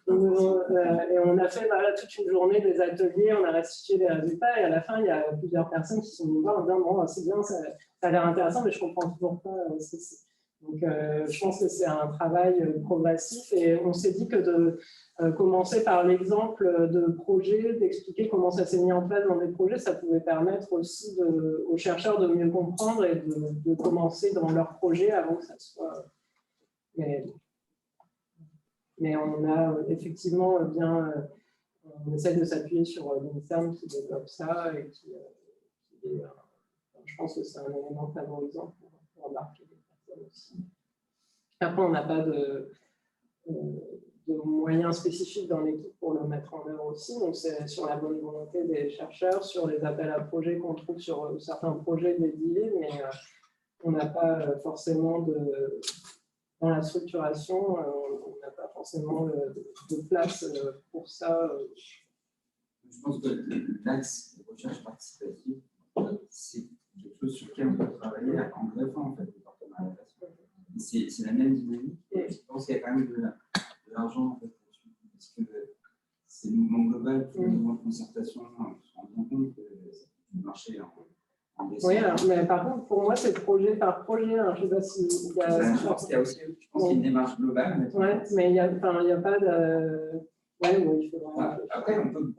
Et on a fait toute une journée des ateliers, on a restitué les résultats et à la fin, il y a plusieurs personnes qui sont venues voir en disant bon, c'est bien, ça a l'air intéressant, mais je ne comprends toujours pas ce que c'est. Donc, je pense que c'est un travail progressif et on s'est dit que de commencer par l'exemple de projets, d'expliquer comment ça s'est mis en place dans des projets, ça pouvait permettre aussi aux chercheurs de mieux comprendre et de commencer dans leur projet avant que ça soit. Mais on a effectivement bien, on essaie de s'appuyer sur l'INSERM qui développe ça et qui est, je pense que c'est un élément favorisant pour embarquer les personnes aussi. Après, on n'a pas de moyens spécifiques dans l'équipe pour le mettre en œuvre aussi, donc c'est sur la bonne volonté des chercheurs, sur les appels à projets qu'on trouve sur certains projets dédiés, mais on n'a pas forcément dans la structuration, on n'a pas forcément de place pour ça. Je pense que l'axe de recherche participative, c'est quelque chose sur lequel on peut travailler en greffant en fait, le partenariat. C'est la même dynamique et je pense qu'il y a quand même de l'argent en fait, parce que c'est le mouvement global, tout le mouvement de concertation, on se rend compte que ça peut marcher oui, alors, mais par contre, pour moi, c'est projet par projet. Je ne sais pas si il y a. Je pense qu'il y a une démarche globale. Oui, mais il n'y a pas de. Oui, il faudra. Après, on peut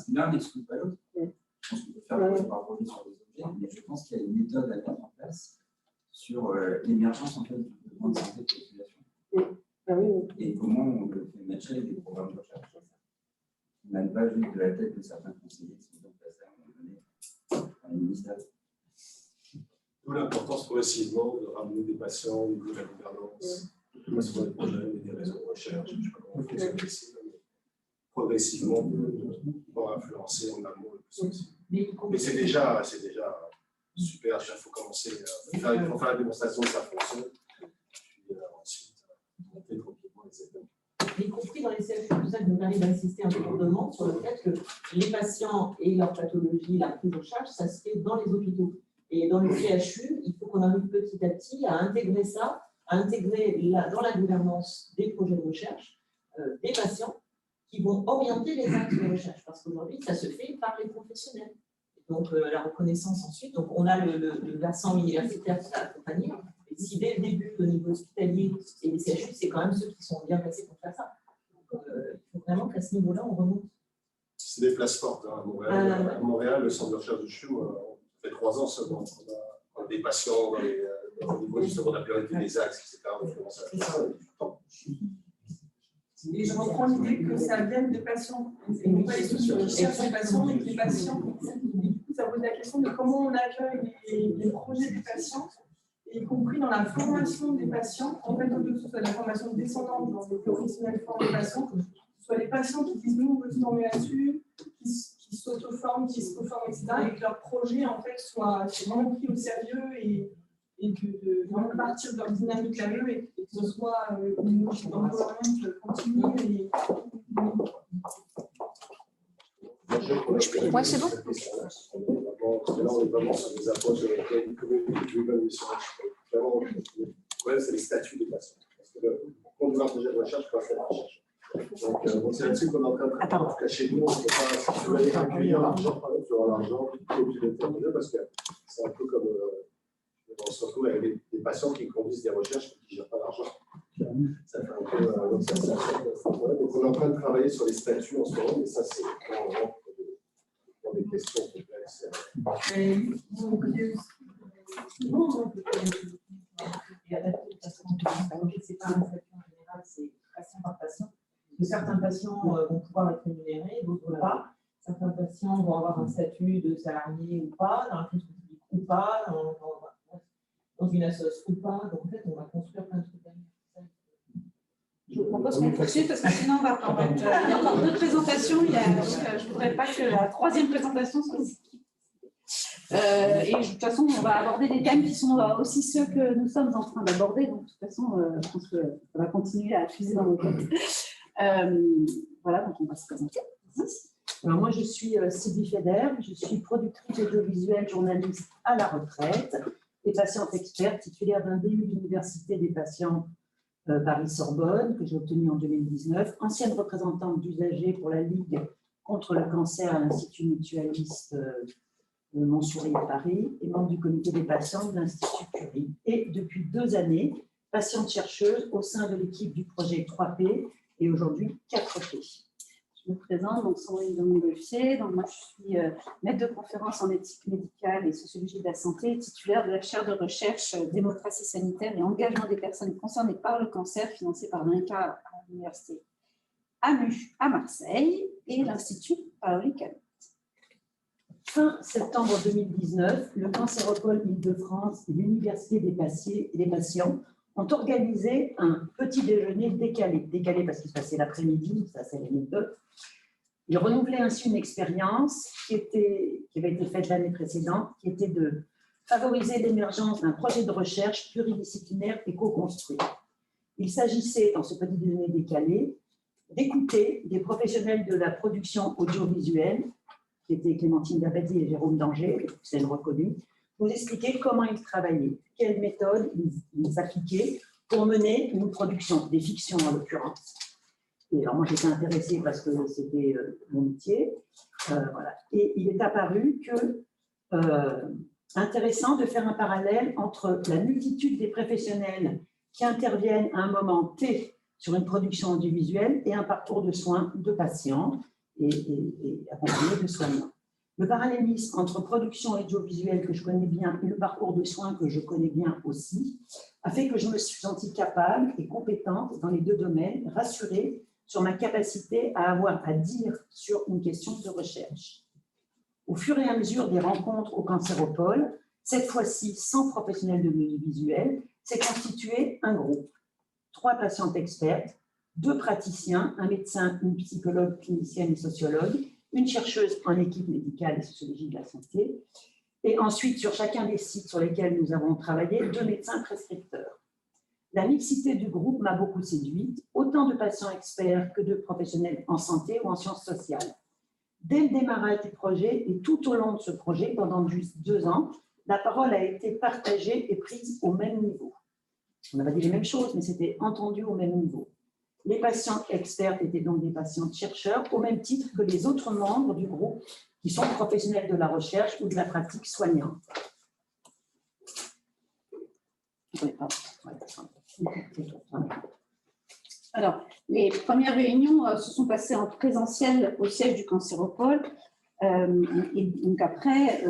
l'un n'exclut pas l'autre. Je pense qu'on peut faire projet par projet sur des objets, mais je pense qu'il y a une méthode à mettre en place sur l'émergence en fait, du besoin de santé de la population. Ah, oui. Et comment on le fait matcher avec des programmes de recherche. On n'a pas juste de la tête de certains conseillers qui sont placés à un moment donné dans les ministères. D'où l'importance progressivement de ramener des patients au niveau de la gouvernance, pas sur des projets, mais des réseaux de recherche, je ne sais pas comment fonctionne ici, mais progressivement pour influencer en amont le plus possible. Mais c'est déjà super, il faut commencer, il faut faire la démonstration que ça fonctionne, puis ensuite monter tranquillement les étapes. Y compris dans les CHU, c'est pour ça que je me permets d'insister un peu lourdement sur le fait que les patients et leur pathologie, la prise en charge, ça se fait dans les hôpitaux. Et dans le CHU, il faut qu'on arrive petit à petit à intégrer ça, à intégrer dans la gouvernance des projets de recherche, des patients qui vont orienter les actes de recherche. Parce qu'aujourd'hui, ça se fait par les professionnels. Donc, la reconnaissance ensuite. Donc, on a le versant universitaire qui va accompagner. Et si dès le début, au niveau hospitalier et les CHU, c'est quand même ceux qui sont bien placés pour faire ça. Donc, il faut vraiment qu'à ce niveau-là, on remonte. C'est des places fortes. Hein. À Montréal, le centre de recherche du CHU, ça fait 3 ans seulement. On a des patients au niveau justement de la priorité des axes, etc. Donc, ça fait du temps. Et je reprends l'idée que ça vienne des patients. Et non pas les structures qui cherchent les patients, mais que les patients. Et du coup, ça pose la question de comment on accueille les projets des patients, y compris dans la formation des patients. En fait, que ce soit la formation descendante dans les professionnels forment les patients, que ce soit les patients qui disent nous, on veut se former là-dessus, qui s'auto-forment, qui se reforment, etc. Et que leur projet, en fait, soit vraiment pris au sérieux et de vraiment partir de leur dynamique là et que ce soit une logique d'empowerment continue. Ouais, c'est bon. Là, on est vraiment sur des approches sur lesquelles une communauté vraiment, le problème, c'est les statuts des patients. Parce que quand on veut un projet de recherche, il faut faire la recherche. Donc, c'est là-dessus qu'on est en train de travailler. En tout cas, chez nous, on ne peut pas, si tu veux aller accueillir l'argent, tu auras l'argent, tu es obligé de terminer parce que c'est un peu comme. On se retrouve avec des patients qui conduisent des recherches et qui ne gèrent pas l'argent. Ça fait un peu. Donc, on est en train de travailler sur les statuts en ce moment, mais ça, c'est vraiment des questions complexes. Non, et adapté de façon différente. C'est pas un statut en général, c'est patient par patient. Certains patients vont pouvoir être rémunérés, d'autres pas. Certains patients vont avoir un statut de salarié ou pas, dans la fonction publique ou pas, dans une association ou pas. Donc en fait, on va construire plein de trucs. Je vous propose qu'on poursuive parce que sinon on va pas. Il y a encore d'autres présentations. Je ne voudrais pas que la troisième présentation soit et de toute façon, on va aborder des thèmes qui sont aussi ceux que nous sommes en train d'aborder. Donc, de toute façon, je pense qu'on va continuer à fuser dans nos têtes. Voilà, donc on va se présenter. Alors moi, je suis Sylvie Feder, je suis productrice audiovisuelle, journaliste à la retraite et patiente experte, titulaire d'un DU de l'Université des patients Paris-Sorbonne, que j'ai obtenu en 2019, ancienne représentante d'usagers pour la Ligue contre le cancer à l'Institut mutualiste Montsouris à Paris et membre du comité des patients de l'Institut Curie. Et depuis 2 années, patiente chercheuse au sein de l'équipe du projet 3P et aujourd'hui 4P. Je me présente, donc Sandrine de Montgolfier. Donc moi, je suis maître de conférence en éthique médicale et sociologie de la santé, titulaire de la chaire de recherche démocratie sanitaire et engagement des personnes concernées par le cancer, financée par l'INCA à l'université AMU à Marseille et l'Institut Paoli-Calmette. Fin septembre 2019, le Cancéropole Île-de-France et l'Université des patients ont organisé un petit déjeuner décalé. Décalé parce qu'il se passait l'après-midi, ça c'est l'anecdote. Ils renouvelaient ainsi une expérience qui avait été faite l'année précédente, qui était de favoriser l'émergence d'un projet de recherche pluridisciplinaire et co-construit. Il s'agissait, dans ce petit déjeuner décalé, d'écouter des professionnels de la production audiovisuelle, qui étaient Clémentine Dabadi et Jérôme Danger, c'est reconnu, nous expliquer comment ils travaillaient, quelles méthodes ils appliquaient pour mener une production, des fictions en l'occurrence. Et alors moi j'étais intéressée parce que c'était mon métier. Voilà. Et il est apparu que intéressant de faire un parallèle entre la multitude des professionnels qui interviennent à un moment T sur une production audiovisuelle et un parcours de soins de patients et accompagné de soignants. Le parallélisme entre production audiovisuelle que je connais bien et le parcours de soins que je connais bien aussi a fait que je me suis sentie capable et compétente dans les 2 domaines, rassurée sur ma capacité à avoir à dire sur une question de recherche. Au fur et à mesure des rencontres au Cancéropole, cette fois-ci sans professionnels de l'audiovisuel, s'est constitué un groupe. 3 patientes expertes, 2 praticiens, un médecin, une psychologue, clinicienne et sociologue, une chercheuse en équipe médicale et sociologie de la santé, et ensuite sur chacun des sites sur lesquels nous avons travaillé, 2 médecins prescripteurs. La mixité du groupe m'a beaucoup séduite, autant de patients experts que de professionnels en santé ou en sciences sociales. Dès le démarrage du projet et tout au long de ce projet, pendant juste 2 ans, la parole a été partagée et prise au même niveau. On n'a pas dit les mêmes choses, mais c'était entendu au même niveau. Les patients experts étaient donc des patients chercheurs, au même titre que les autres membres du groupe qui sont professionnels de la recherche ou de la pratique soignante. Alors, les premières réunions se sont passées en présentiel au siège du Cancéropole. Et donc après,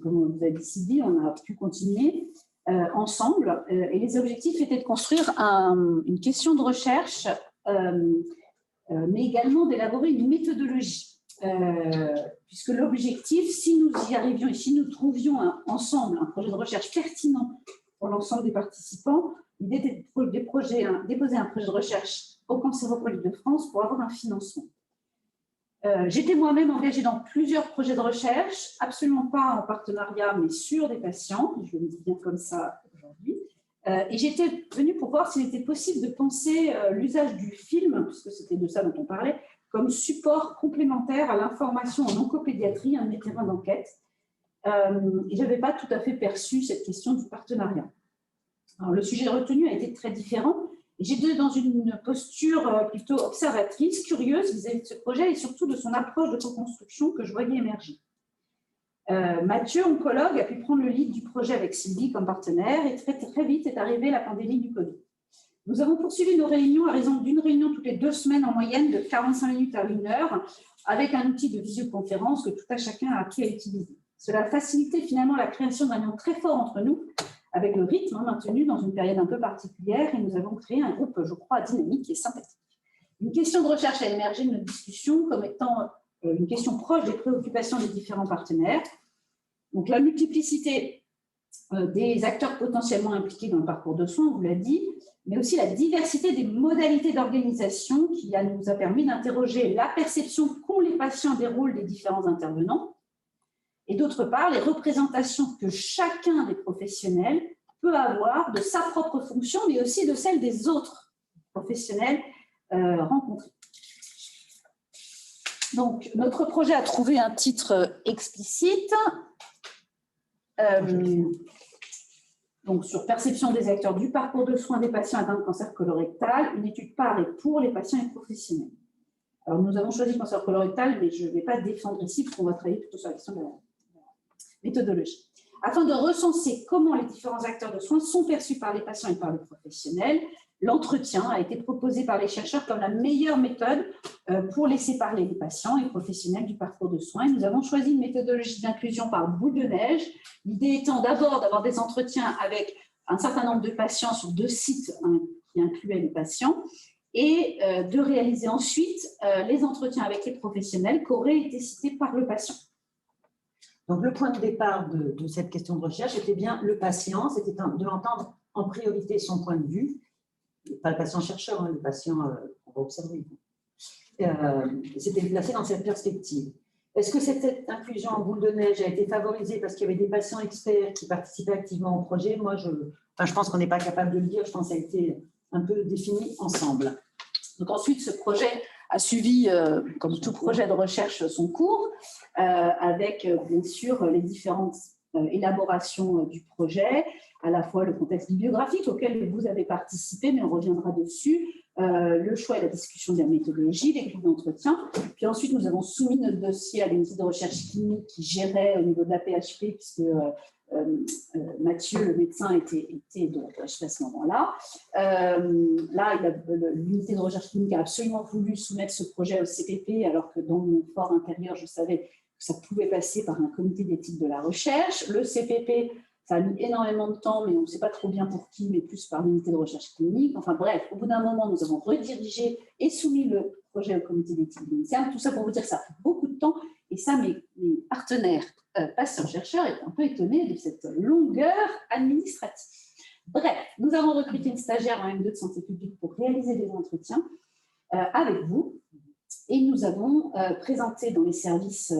comme vous avez dit Sylvie, on a pu continuer ensemble. Et les objectifs étaient de construire une question de recherche, mais également d'élaborer une méthodologie. Puisque l'objectif, si nous y arrivions et si nous trouvions ensemble un projet de recherche pertinent pour l'ensemble des participants, l'idée était de déposer un projet de recherche au Cancéropole de France pour avoir un financement. J'étais moi-même engagée dans plusieurs projets de recherche, absolument pas en partenariat, mais sur des patients, je le dis bien comme ça aujourd'hui. Et j'étais venue pour voir s'il était possible de penser l'usage du film, puisque c'était de ça dont on parlait, comme support complémentaire à l'information en oncopédiatrie, un de mes terrains d'enquête. Et je n'avais pas tout à fait perçu cette question du partenariat. Alors, le sujet retenu a été très différent. J'étais dans une posture plutôt observatrice, curieuse vis-à-vis de ce projet et surtout de son approche de co-construction que je voyais émerger. Mathieu, oncologue, a pu prendre le lead du projet avec Sylvie comme partenaire et très vite est arrivée la pandémie du Covid. Nous avons poursuivi nos réunions à raison d'une réunion toutes les 2 semaines en moyenne de 45 minutes à 1 heure avec un outil de visioconférence que tout à chacun a appris à utiliser. Cela a facilité finalement la création d'un lien très fort entre nous, avec le rythme maintenu dans une période un peu particulière, et nous avons créé un groupe, je crois, dynamique et sympathique. Une question de recherche a émergé de notre discussion comme étant une question proche des préoccupations des différents partenaires. Donc la multiplicité des acteurs potentiellement impliqués dans le parcours de soins, on vous l'a dit, mais aussi la diversité des modalités d'organisation qui nous a permis d'interroger la perception qu'ont les patients des rôles des différents intervenants, et d'autre part, les représentations que chacun des professionnels peut avoir de sa propre fonction, mais aussi de celle des autres professionnels rencontrés. Donc, notre projet a trouvé un titre explicite. Donc, sur perception des acteurs du parcours de soins des patients atteints de cancer colorectal, une étude par et pour les patients et professionnels. Alors, nous avons choisi le cancer colorectal, mais je ne vais pas défendre ici, parce qu'on va travailler plutôt sur la question de la méthodologie. Afin de recenser comment les différents acteurs de soins sont perçus par les patients et par les professionnels, l'entretien a été proposé par les chercheurs comme la meilleure méthode pour laisser parler les patients et professionnels du parcours de soins. Nous avons choisi une méthodologie d'inclusion par boule de neige, l'idée étant d'abord d'avoir des entretiens avec un certain nombre de patients sur 2 sites qui incluaient les patients, et de réaliser ensuite les entretiens avec les professionnels qui auraient été cités par le patient. Donc, le point de départ de cette question de recherche était bien le patient, c'était de l'entendre en priorité son point de vue, pas le patient chercheur, hein, le patient qu'on va observer. C'était placé dans cette perspective. Est-ce que cette inclusion en boule de neige a été favorisée parce qu'il y avait des patients experts qui participaient activement au projet? Moi, je pense qu'on n'est pas capable de le dire, je pense que ça a été un peu défini ensemble. Donc ensuite, ce projet a suivi, comme tout projet de recherche, son cours, avec bien sûr les différentes élaborations du projet, à la fois le contexte bibliographique auquel vous avez participé, mais on reviendra dessus, le choix et la discussion de la méthodologie, les groupes d'entretien. Puis ensuite, nous avons soumis notre dossier à l'unité de recherche clinique qui gérait au niveau de la PHP, puisque Mathieu, le médecin, était de la PHP à ce moment-là. L'unité de recherche clinique a absolument voulu soumettre ce projet au CPP, alors que dans mon fort intérieur, je savais que ça pouvait passer par un comité d'éthique de la recherche. Le CPP, ça a mis énormément de temps, mais on ne sait pas trop bien pour qui, mais plus par l'unité de recherche clinique. Enfin bref, au bout d'un moment, nous avons redirigé et soumis le projet au comité d'éthique de l'INSERM. Tout ça pour vous dire que ça a pris beaucoup de temps. Et ça, mes partenaires patients-chercheurs étaient un peu étonnés de cette longueur administrative. Bref, nous avons recruté une stagiaire en M2 de santé publique pour réaliser des entretiens avec vous. Et nous avons présenté dans les services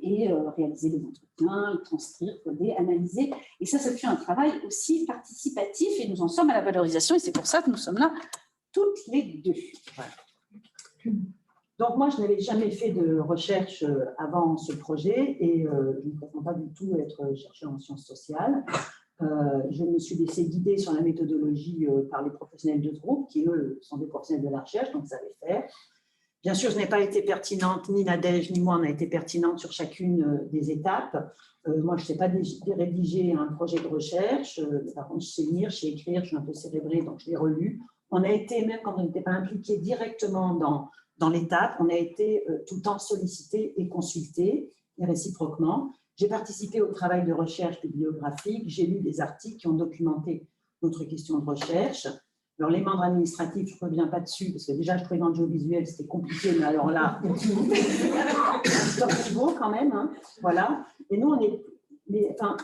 et réalisé des entretiens, transcrire, coder, analyser. Et ça fut un travail aussi participatif et nous en sommes à la valorisation. Et c'est pour ça que nous sommes là toutes les deux. Voilà. Donc moi, je n'avais jamais fait de recherche avant ce projet et je ne prétends pas du tout être chercheur en sciences sociales. Je me suis laissée guider sur la méthodologie par les professionnels de ce groupe qui, eux, sont des professionnels de la recherche, donc savaient faire. Bien sûr, je n'ai pas été pertinente, ni Nadège ni moi, on a été pertinente sur chacune des étapes. Moi, je ne sais pas rédiger un projet de recherche. Par contre, je sais lire, je sais écrire, je suis un peu cérébrée, donc je l'ai relu. On a été, même quand on n'était pas impliqué directement dans l'étape, on a été tout le temps sollicité et consulté, et réciproquement. J'ai participé au travail de recherche bibliographique, j'ai lu des articles qui ont documenté notre question de recherche. Alors, les membres administratifs, je ne reviens pas dessus, parce que déjà, je trouvais dans le audiovisuel, c'était compliqué, mais alors là, top niveau quand même, hein, voilà. Et nous, on est, mais enfin,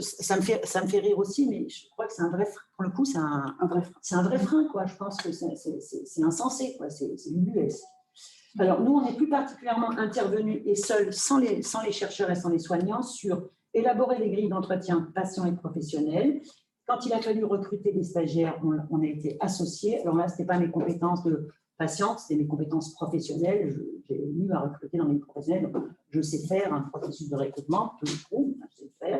ça me fait rire aussi, mais je crois que c'est un vrai frein. Pour le coup, c'est un vrai frein, quoi. Je pense que c'est insensé, quoi. C'est ubuesque. Alors, nous, on est plus particulièrement intervenus et seuls, sans les chercheurs et sans les soignants, sur élaborer les grilles d'entretien patients et professionnels. Quand il a fallu recruter des stagiaires, on a été associés. Alors là, ce n'était pas mes compétences de patiente, c'était mes compétences professionnelles. J'ai eu à recruter dans mes professionnels. Donc je sais faire un processus de recrutement, peu ou prou, je sais faire.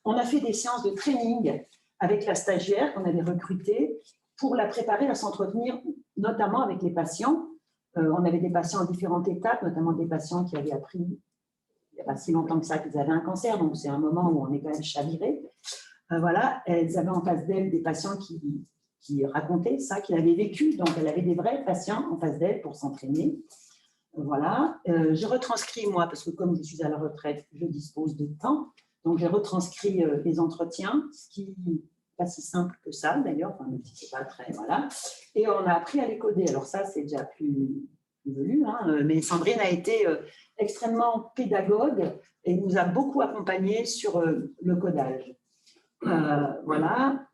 On a fait des séances de training avec la stagiaire qu'on avait recrutée pour la préparer à s'entretenir, notamment avec les patients. On avait des patients en différentes étapes, notamment des patients qui avaient appris, il n'y a pas si longtemps que ça, qu'ils avaient un cancer. Donc c'est un moment où on est quand même chaviré. Voilà, elles avaient en face d'elles des patients qui racontaient ça, qu'ils avaient vécu. Donc, elle avait des vrais patients en face d'elle pour s'entraîner. Voilà. Je retranscris, moi, parce que comme je suis à la retraite, je dispose de temps. Donc, j'ai retranscrit les entretiens, ce qui n'est pas si simple que ça, d'ailleurs, enfin, même si ce n'est pas très… Voilà. Et on a appris à les coder. Alors ça, c'est déjà plus velu, hein, mais Sandrine a été extrêmement pédagogue et nous a beaucoup accompagnés sur le codage. Voilà.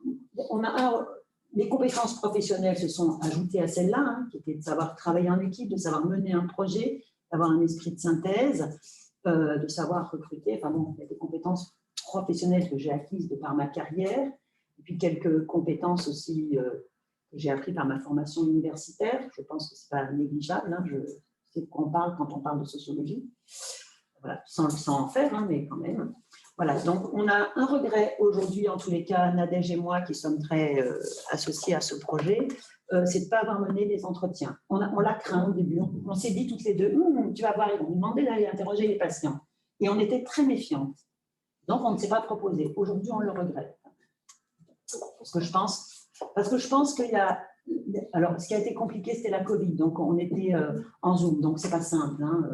Les compétences professionnelles se sont ajoutées à celles-là, hein, qui étaient de savoir travailler en équipe, de savoir mener un projet, d'avoir un esprit de synthèse, de savoir recruter. Enfin bon, il y a des compétences professionnelles que j'ai acquises de par ma carrière, et puis quelques compétences aussi que j'ai apprises par ma formation universitaire. Je pense que ce n'est pas négligeable, hein, je sais de quoi on parle quand on parle de sociologie. Voilà, sans en faire, hein, mais quand même. Voilà, donc on a un regret aujourd'hui, en tous les cas, Nadège et moi, qui sommes très associés à ce projet, c'est de ne pas avoir mené des entretiens. On l'a craint au début, on s'est dit toutes les deux, tu vas voir, ils vont nous demander d'aller interroger les patients. Et on était très méfiantes. Donc on ne s'est pas proposé. Aujourd'hui, on le regrette. Parce que je pense qu'il y a… Alors, ce qui a été compliqué, c'était la Covid. Donc, on était en Zoom. Donc, ce n'est pas simple. Hein,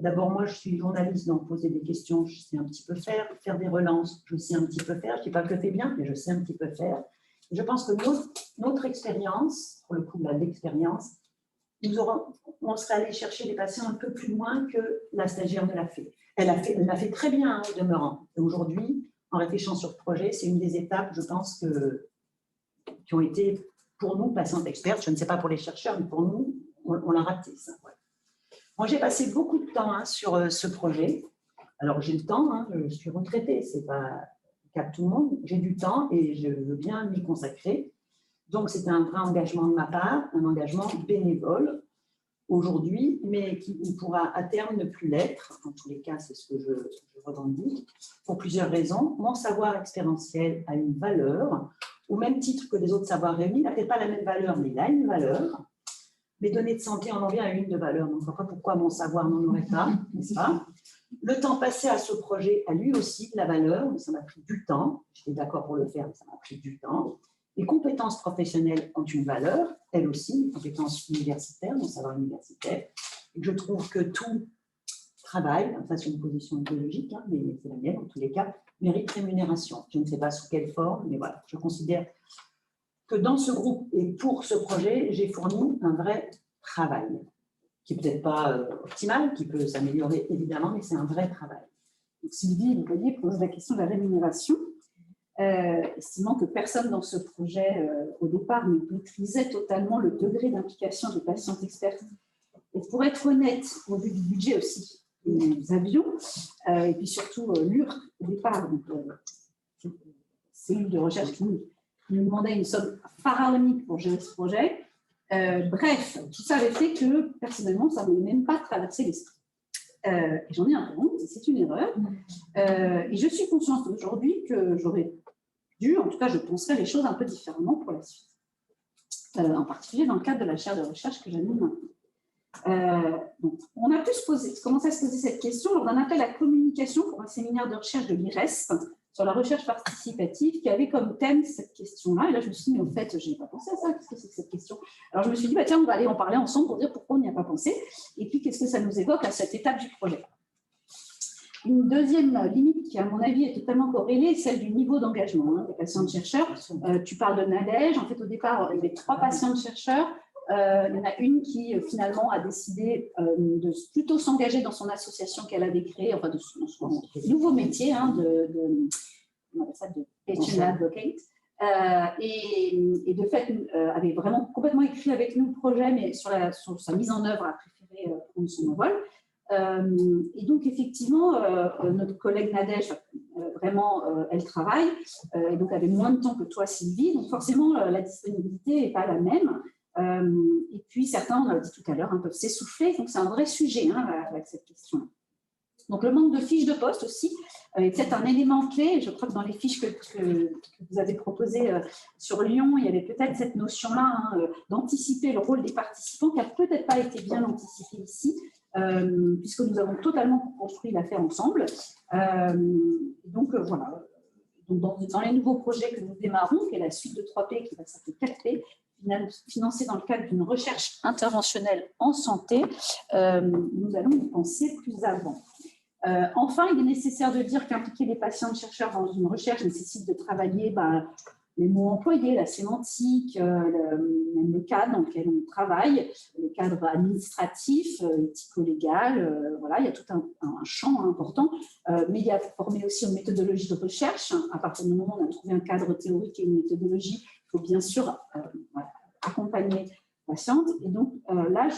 d'abord, moi, je suis journaliste, donc poser des questions, je sais un petit peu faire. Faire des relances, je sais un petit peu faire. Je ne dis pas que je fais bien, mais je sais un petit peu faire. Et je pense que notre expérience, pour le coup, l'expérience, on serait allé chercher les patients un peu plus loin que la stagiaire ne l'a fait. Elle l'a fait très bien, hein, au demeurant. Et aujourd'hui, en réfléchissant sur ce projet, c'est une des étapes, je pense, qui ont été, pour nous, patientes expertes. Je ne sais pas pour les chercheurs, mais pour nous, on l'a raté, ça. Ouais. Moi, j'ai passé beaucoup de temps, hein, sur ce projet. Alors, j'ai le temps, hein, je suis retraitée, ce n'est pas le cas de tout le monde. J'ai du temps et je veux bien m'y consacrer. Donc, c'était un vrai engagement de ma part, un engagement bénévole aujourd'hui, mais qui pourra à terme ne plus l'être. En tous les cas, c'est ce que je revendique, pour plusieurs raisons. Mon savoir expérientiel a une valeur, au même titre que les autres savoirs réunis. Il n'a peut-être pas la même valeur, mais il a une valeur. Les données de santé en ont bien une de valeur, donc je ne vois pas pourquoi mon savoir n'en aurait pas, n'est-ce pas? Le temps passé à ce projet a lui aussi de la valeur, mais ça m'a pris du temps. J'étais d'accord pour le faire, mais ça m'a pris du temps. Les compétences professionnelles ont une valeur, elles aussi, les compétences universitaires, mon savoir universitaire. Et je trouve que tout travail, ça c'est une position idéologique, hein, mais c'est la mienne en tous les cas, mérite rémunération. Je ne sais pas sous quelle forme, mais voilà, je considère que dans ce groupe et pour ce projet, j'ai fourni un vrai travail, qui n'est peut-être pas optimal, qui peut s'améliorer évidemment, mais c'est un vrai travail. Donc, Sylvie, vous voyez, pose la question de la rémunération, estimant que personne dans ce projet, au départ, ne maîtrisait totalement le degré d'implication des patients experts. Et pour être honnête, au vu du budget aussi, nous avions, et puis surtout l'UR au départ, donc cellule de recherche qui nous demandait une somme pharaonique pour gérer ce projet. Bref, tout ça avait fait que, personnellement, ça ne m'avait même pas traversé l'esprit. Et j'en ai un honte, c'est une erreur. Et je suis consciente aujourd'hui que j'aurais dû, en tout cas, je penserais les choses un peu différemment pour la suite. En particulier dans le cadre de la chaire de recherche que j'anime maintenant. Donc, on a pu commencer à se poser cette question lors d'un appel à communication pour un séminaire de recherche de l'IRESP sur la recherche participative qui avait comme thème cette question-là. Et là, je me suis dit, mais au fait, je n'ai pas pensé à ça. Qu'est-ce que c'est que cette question? Alors, je me suis dit, bah, tiens, on va aller en parler ensemble pour dire pourquoi on n'y a pas pensé. Et puis, qu'est-ce que ça nous évoque à cette étape du projet? Une deuxième limite qui, à mon avis, est totalement corrélée, est celle du niveau d'engagement des patients-chercheurs. Tu parles de Nadège. En fait, au départ, il y avait 3 patients-chercheurs. Il y en a une qui, finalement, a décidé de plutôt s'engager dans son association qu'elle avait créée, enfin, de son nouveau métier, hein, on appelle ça de patient advocate. Et de fait, avait vraiment complètement écrit avec nous le projet, mais sur sa mise en œuvre, a préféré prendre son envol. Et donc, effectivement, notre collègue Nadège, vraiment, elle travaille, et donc avait moins de temps que toi, Sylvie. Donc, forcément, la disponibilité n'est pas la même. Et puis, certains, on l'a dit tout à l'heure, peuvent s'essouffler. Donc, c'est un vrai sujet, hein, avec cette question. Donc, le manque de fiches de poste aussi est peut-être un élément clé. Je crois que dans les fiches que vous avez proposées sur Lyon, il y avait peut-être cette notion-là, hein, d'anticiper le rôle des participants qui n'a peut-être pas été bien anticipé ici, puisque nous avons totalement construit l'affaire ensemble. Donc, voilà. Donc, dans les nouveaux projets que nous démarrons, qui est la suite de 3P, qui va s'appeler 4P, financés dans le cadre d'une recherche interventionnelle en santé, nous allons y penser plus avant. Enfin, il est nécessaire de dire qu'impliquer les patients-chercheurs dans une recherche nécessite de travailler les mots employés, la sémantique, même le cadre dans lequel on travaille, le cadre administratif, éthico-légal, voilà, il y a tout un champ important, mais il y a formé aussi une méthodologie de recherche. À partir du moment où on a trouvé un cadre théorique et une méthodologie, il faut bien sûr voilà, accompagner la patiente. Et donc là,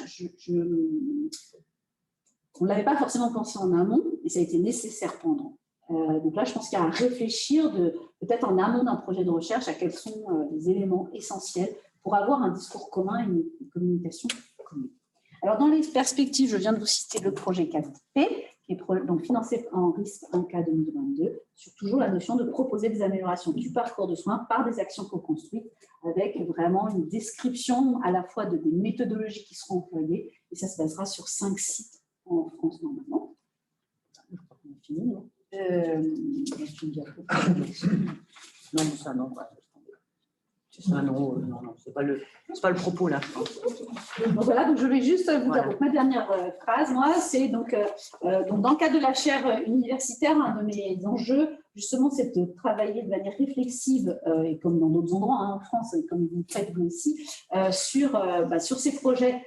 on ne l'avait pas forcément pensé en amont, et ça a été nécessaire pendant. Donc là, je pense qu'il y a à réfléchir peut-être en amont d'un projet de recherche à quels sont les éléments essentiels pour avoir un discours commun et une communication commune. Alors, dans les perspectives, je viens de vous citer le projet 4P, qui est donc financé en risque en cas 2022, sur toujours la notion de proposer des améliorations du parcours de soins par des actions co-construites, avec vraiment une description à la fois des méthodologies qui seront employées, et ça se basera sur 5 sites en France normalement. Je crois qu'on a fini, non? Non, ça, non. Ça, non, c'est pas le propos là. Donc voilà, donc je vais juste vous dire donc, ma dernière phrase. Moi, c'est donc dans le cadre de la chaire universitaire, un de mes enjeux, justement, c'est de travailler de manière réflexive, et comme dans d'autres endroits en France, et comme vous le faites vous aussi, sur ces projets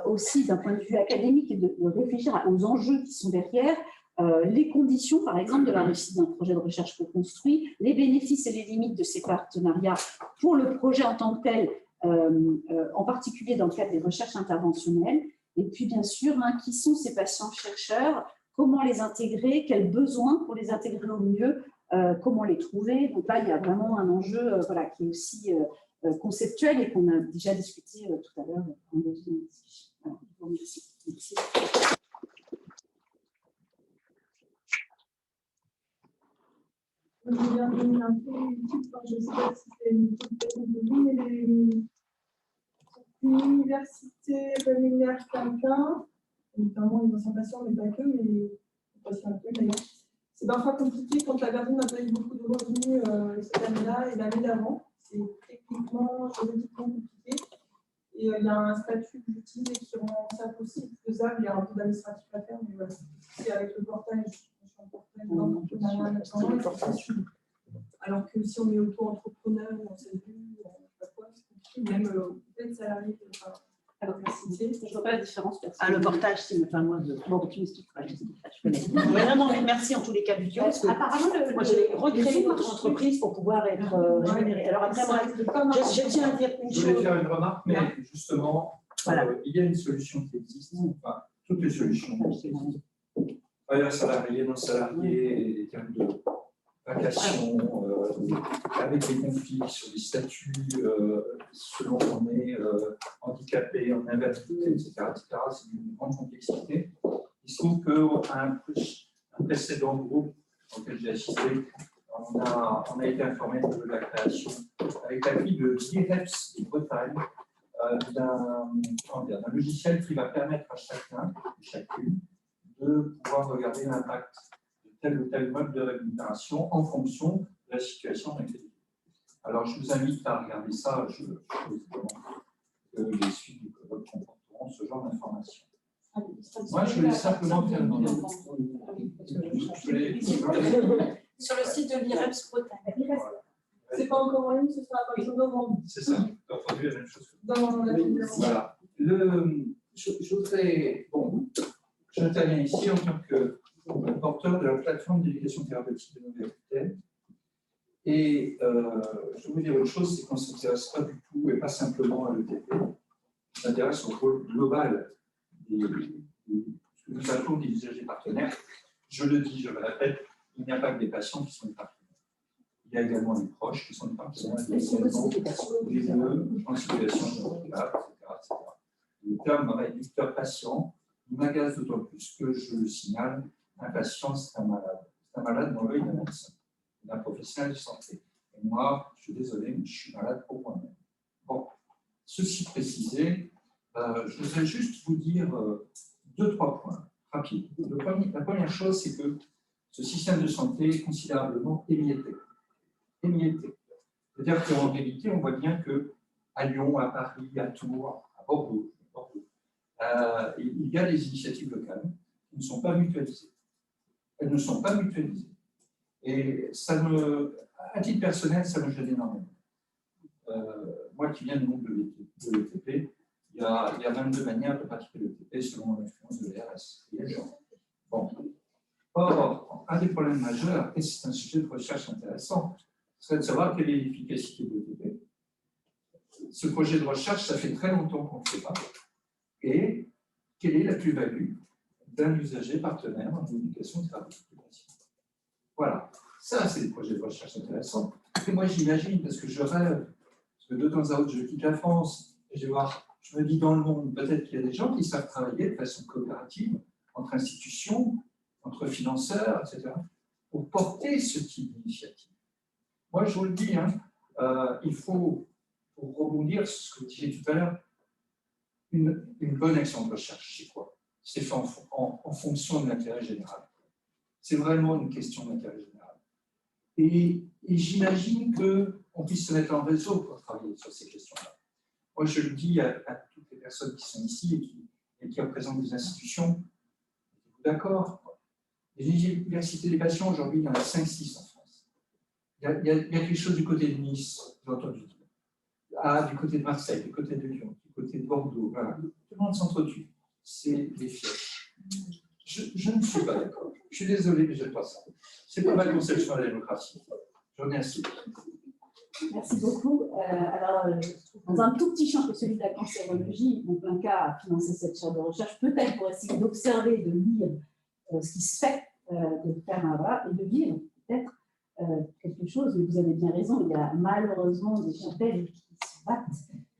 aussi d'un point de vue académique et de réfléchir aux enjeux qui sont derrière. Les conditions, par exemple, de la réussite d'un projet de recherche co-construit, les bénéfices et les limites de ces partenariats pour le projet en tant que tel, en particulier dans le cadre des recherches interventionnelles, et puis bien sûr, qui sont ces patients-chercheurs, comment les intégrer, quels besoins pour les intégrer au mieux, comment les trouver. Donc là, il y a vraiment un enjeu qui est aussi conceptuel et qu'on a déjà discuté tout à l'heure en deuxième discussion. Alors, je vous remercie. Merci. Je viens de donner un peu l'étude, je ne sais pas si c'est une petite de vous, mais l'université rémunère quelqu'un, notamment les anciens patients, mais pas que, mais les patients un peu d'ailleurs. C'est parfois compliqué quand la personne n'a pas eu beaucoup de revenus cette année-là et l'année d'avant. C'est techniquement, juridiquement compliqué. Et il y a un statut que j'utilise et qui rend ça possible, faisable. Il y a un peu d'administratif à faire, mais voilà. C'est avec le portage. Alors que si on est auto-entrepreneur, on sait plus, même peut-être salarié. Alors, merci. Je ne vois pas la différence. Le portage, c'est moi. Bon, tu m'expliques pas, je connais. Non, mais merci en tous les cas du tout. Parce que moi, j'ai recréé notre entreprise pour pouvoir être rémunérée. Alors après, moi, je tiens à dire une chose. Je voulais faire une remarque, mais justement, il y a une solution qui existe. Enfin, toutes les solutions existent. Travailleurs salariés, non salariés, les termes de vacation, avec des conflits sur les statuts, selon qu'on est handicapé, en invalidité, etc. C'est une grande complexité. Il se trouve qu'un précédent groupe auquel j'ai assisté, on a été informé de la création, avec l'appui de l'IREPS de Bretagne, d'un logiciel qui va permettre à chacun, chacune, de pouvoir regarder l'impact de tel ou tel mode de rémunération en fonction de la situation dans laquelle il est. Alors, je vous invite à regarder ça. Je suppose que les suites du colloque comporteront ce genre d'informations. Moi, je voulais simplement faire sur le site de l'IREPS Bretagne. C'est pas encore en ligne, ce sera à partir de novembre. C'est ça, tu as entendu la même chose. Voilà. Je voudrais. Bon, j'interviens ici en tant que porteur de la plateforme d'éducation thérapeutique de Nouvelle-Aquitaine. Et je vais vous dire autre chose, c'est qu'on ne s'intéresse pas du tout, et pas simplement à l'ETP, on s'intéresse au rôle global de ce que nous appelons des usagers partenaires. Je le dis, je le répète, il n'y a pas que des patients qui sont des partenaires. Il y a également des proches qui sont des partenaires, il y a également des nœuds en situation de handicap, etc. Le terme réducteur patient m'agace d'autant plus que je le signale, un patient, c'est un malade. C'est un malade dans l'œil d'un médecin, d'un professionnel de santé. Et moi, je suis désolé, mais je suis malade pour moi-même. Bon, ceci précisé, je voudrais juste vous dire 2-3 points rapides. La première chose, c'est que ce système de santé est considérablement émietté. C'est-à-dire qu'en réalité, on voit bien que à Lyon, à Paris, à Tours, à Bordeaux. Il y a des initiatives locales qui ne sont pas mutualisées. Elles ne sont pas mutualisées. Et ça à titre personnel, ça me gêne énormément. Moi qui viens du monde de l'ETP, il y a 22 manières de pratiquer l'ETP selon l'influence de l'ERS. Bon. Or, un des problèmes majeurs, et c'est un sujet de recherche intéressant, serait de savoir quelle est l'efficacité de l'ETP. Ce projet de recherche, ça fait très longtemps qu'on ne le fait pas. Et quelle est la plus-value d'un usager partenaire en éducation thérapeutique des patients? Voilà, ça c'est des projets de recherche intéressants. Et moi j'imagine, parce que je rêve, parce que de temps à autre je quitte la France, et je me dis dans le monde, peut-être qu'il y a des gens qui savent travailler de façon coopérative entre institutions, entre financeurs, etc., pour porter ce type d'initiative. Moi je vous le dis, il faut, pour rebondir sur ce que vous disiez tout à l'heure, une bonne action de recherche, c'est quoi? C'est fait en fonction de l'intérêt général. C'est vraiment une question d'intérêt général. Et j'imagine qu'on puisse se mettre en réseau pour travailler sur ces questions-là. Moi, je le dis à toutes les personnes qui sont ici et qui représentent des institutions, êtes-vous d'accord? Les universités des patients, aujourd'hui, il y en a 5-6 en France. Il y a quelque chose du côté de Nice, j'ai entendu dire. Du côté de Marseille, du côté de Lyon, du côté de Bordeaux, voilà. Tout le monde s'entretue. C'est des fièvres. Je ne suis pas d'accord. Je suis désolé, mais je n'aime pas ça. Ce n'est pas ma conception de la démocratie. Je vous remercie. Merci beaucoup. Dans un tout petit champ que celui de la cancérologie, donc un cas a financé cette chaire de recherche, peut-être pour essayer d'observer, de lire ce qui se fait, de faire un bas et de vivre peut-être quelque chose. Mais vous avez bien raison, il y a malheureusement des chapelles qui se battent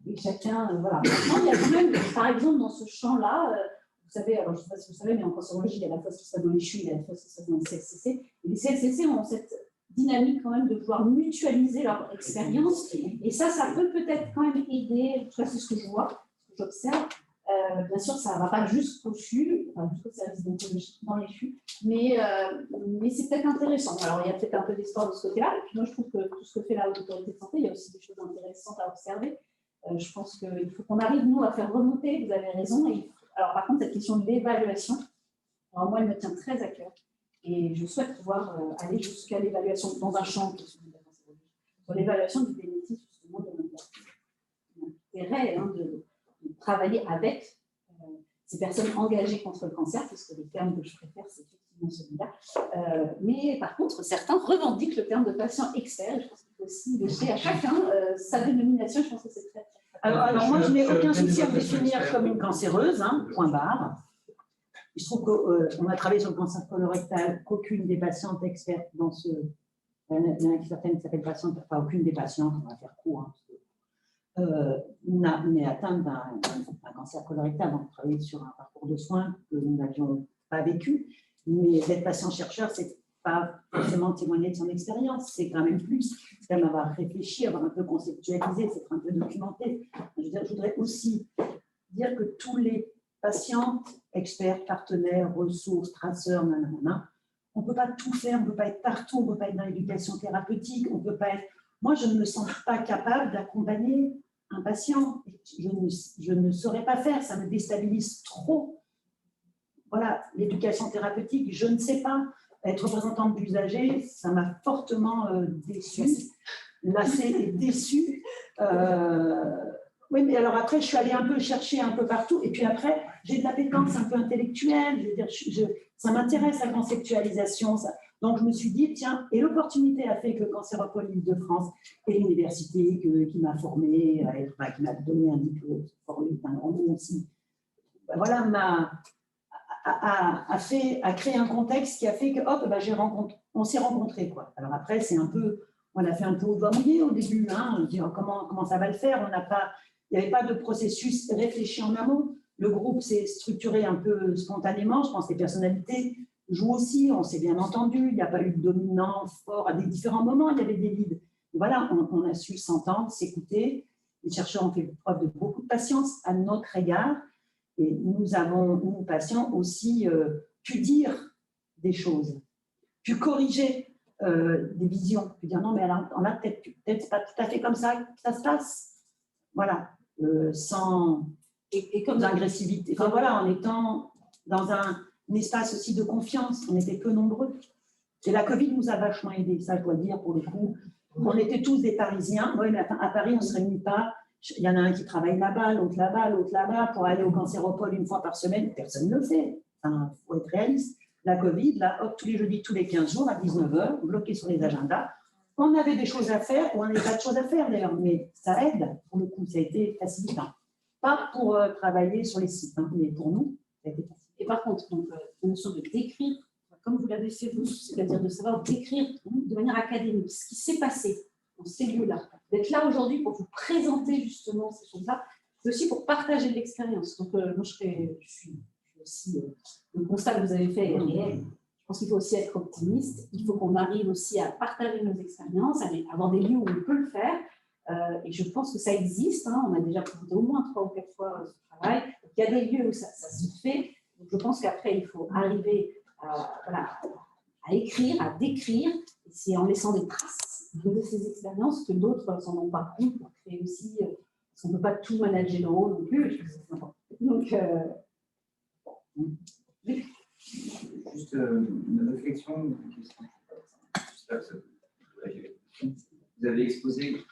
et chacun, voilà. Maintenant, il y a quand même, par exemple, dans ce champ-là, vous savez, alors je ne sais pas si vous savez, mais en cancérologie, il y a la fois ce qui se passe dans les CHU, il y a la fois ce qui se passe dans les CLCC. Et les CLCC ont cette dynamique quand même de pouvoir mutualiser leur expérience. Et ça peut peut-être quand même aider, en tout cas c'est ce que je vois, ce que j'observe. Bien sûr, ça ne va pas jusqu'au CHU, enfin jusqu'au service d'oncologie dans les CHU, mais c'est peut-être intéressant. Alors, il y a peut-être un peu d'espoir de ce côté-là. Et puis moi, je trouve que tout ce que fait la Haute Autorité de Santé, il y a aussi des choses intéressantes à observer. Je pense qu'il faut qu'on arrive, nous, à faire remonter, vous avez raison. Alors, par contre, cette question de l'évaluation, alors moi, elle me tient très à cœur. Et je souhaite pouvoir aller jusqu'à l'évaluation dans un champ qui est celui de la cancérologie, sur l'évaluation du bénéfice, justement, de l'intérêt de travailler avec ces personnes engagées contre le cancer, puisque le terme que je préfère, c'est effectivement celui-là. Mais par contre, certains revendiquent le terme de patient expert. Je pense qu'il faut aussi laisser à chacun sa dénomination. Je pense que c'est très. Alors moi, je n'ai aucun souci à me définir comme une cancéreuse, point barre. Il se trouve qu'on a travaillé sur le cancer colorectal, qu'aucune des patientes expertes dans ce. Il y en a certaines qui s'appellent patientes, enfin aucune des patientes, on va faire court, n'est atteinte d'un cancer colorectal. On a travaillé sur un parcours de soins que nous n'avions pas vécu, mais d'être patient-chercheur, c'est pas forcément témoigner de son expérience, c'est quand même plus, c'est quand même avoir réfléchi, avoir un peu conceptualisé, c'est un peu documenté. Je voudrais aussi dire que tous les patients, experts, partenaires, ressources, traceurs, nanana, on ne peut pas tout faire, on ne peut pas être partout, on ne peut pas être dans l'éducation thérapeutique, on peut pas être. Moi, je ne me sens pas capable d'accompagner un patient. Je ne saurais pas faire, ça me déstabilise trop. Voilà, l'éducation thérapeutique, je ne sais pas. Être représentante d'usagers, ça m'a fortement déçue, lassée et déçue. Oui, mais alors après, je suis allée un peu chercher un peu partout, et puis après, j'ai de l'appétence un peu intellectuelle, je veux dire, ça m'intéresse la conceptualisation. Donc, je me suis dit, tiens, et l'opportunité a fait que Cancéropole Île-de-France et l'université qui m'a formée, qui m'a donné un diplôme, formé un grand nom aussi, voilà, a créé un contexte qui a fait que, hop, on s'est rencontrés, quoi. Alors après, c'est un peu, on a fait un peu au doigt mouillé au début, on dit comment ça va le faire, il n'y avait pas de processus réfléchi en amont. Le groupe s'est structuré un peu spontanément, je pense que les personnalités jouent aussi, on s'est bien entendu, il n'y a pas eu de dominant fort à des différents moments, il y avait des leads. Voilà, on a su s'entendre, s'écouter. Les chercheurs ont fait preuve de beaucoup de patience à notre égard. Et nous avons, nous, patients, aussi pu dire des choses, pu corriger des visions, pu dire non, mais là, peut-être pas tout à fait comme ça que ça se passe. voilà, sans agressivité. Enfin voilà, en étant dans un espace aussi de confiance, on était peu nombreux. Et la Covid nous a vachement aidés, ça je dois dire pour le coup. On était tous des Parisiens. Oui, mais à Paris, on ne se réunit pas. Il y en a un qui travaille là-bas, l'autre là-bas, l'autre là-bas. Pour aller au cancéropole une fois par semaine, personne ne le fait. Enfin, il faut être réaliste. La Covid, là, hop, tous les jeudis, tous les 15 jours, à 19h, bloqué sur les agendas. On avait des choses à faire, ou on n'avait pas de choses à faire d'ailleurs, mais ça aide, pour le coup, ça a été facilitant. Pas pour travailler sur les sites, hein, mais pour nous, ça a été facile. Et par contre, donc, la notion de décrire, comme vous l'avez fait vous, c'est-à-dire de savoir décrire de manière académique ce qui s'est passé dans ces lieux-là, d'être là aujourd'hui pour vous présenter justement ces choses-là, c'est aussi pour partager de l'expérience. Donc, moi, je suis aussi, le constat que vous avez fait est réel. Je pense qu'il faut aussi être optimiste. Il faut qu'on arrive aussi à partager nos expériences, à avoir des lieux où on peut le faire. Et je pense que ça existe. Hein. On a déjà présenté au moins 3 ou 4 fois ce travail. Donc, il y a des lieux où ça se fait. Donc, je pense qu'après, il faut arriver à écrire, à décrire. Et c'est en laissant des traces de ces expériences que d'autres s'en ont pas pris pour créer aussi. Parce qu'on ne peut pas tout manager le rôle non plus. Donc, juste une réflexion, une question. Vous avez exposé, je suis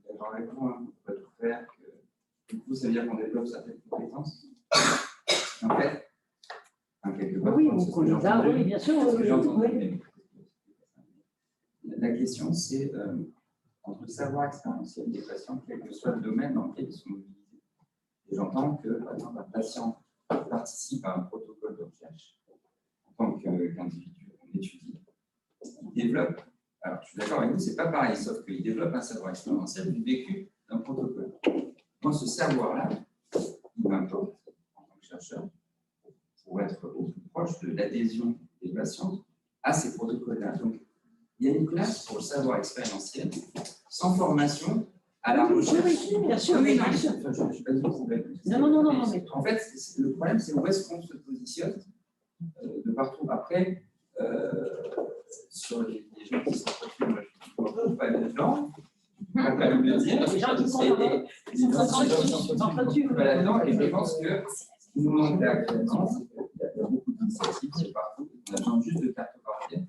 d'accord avec vous, on ne peut pas tout faire, que du coup, ça veut dire qu'on développe certaines compétences. En fait, quelque part, oui, oui, bien sûr. Oui. La question, c'est entre le savoir expérientiel des patients, quel que soit le domaine dans lequel ils sont mobilisés. Et j'entends que, par exemple, un patient participe à un protocole de recherche en tant qu'individu, on étudie, il développe. Alors, je suis d'accord avec vous, ce n'est pas pareil, sauf qu'il développe un savoir expérientiel du vécu d'un protocole. Moi, ce savoir-là, il m'importe, en tant que chercheur, pour être au plus proche de l'adhésion des patients à ces protocoles-là. Donc, il y a une place pour le savoir expérientiel, sans formation, à la recherche. Oui, bien sûr. Oui, non, je ne suis pas du tout. Non. Mais... En fait, le problème, c'est où est-ce qu'on se positionne de partout. Après, sur les gens qui s'entretuent, moi, je ne trouve pas là-dedans. On va pas le dire. Les gens qui s'entretuent. Pas là-dedans. Et je pense que ce qui nous manque actuellement, c'est qu'il y a beaucoup d'initiatives, c'est partout. On a besoin juste de cartographier.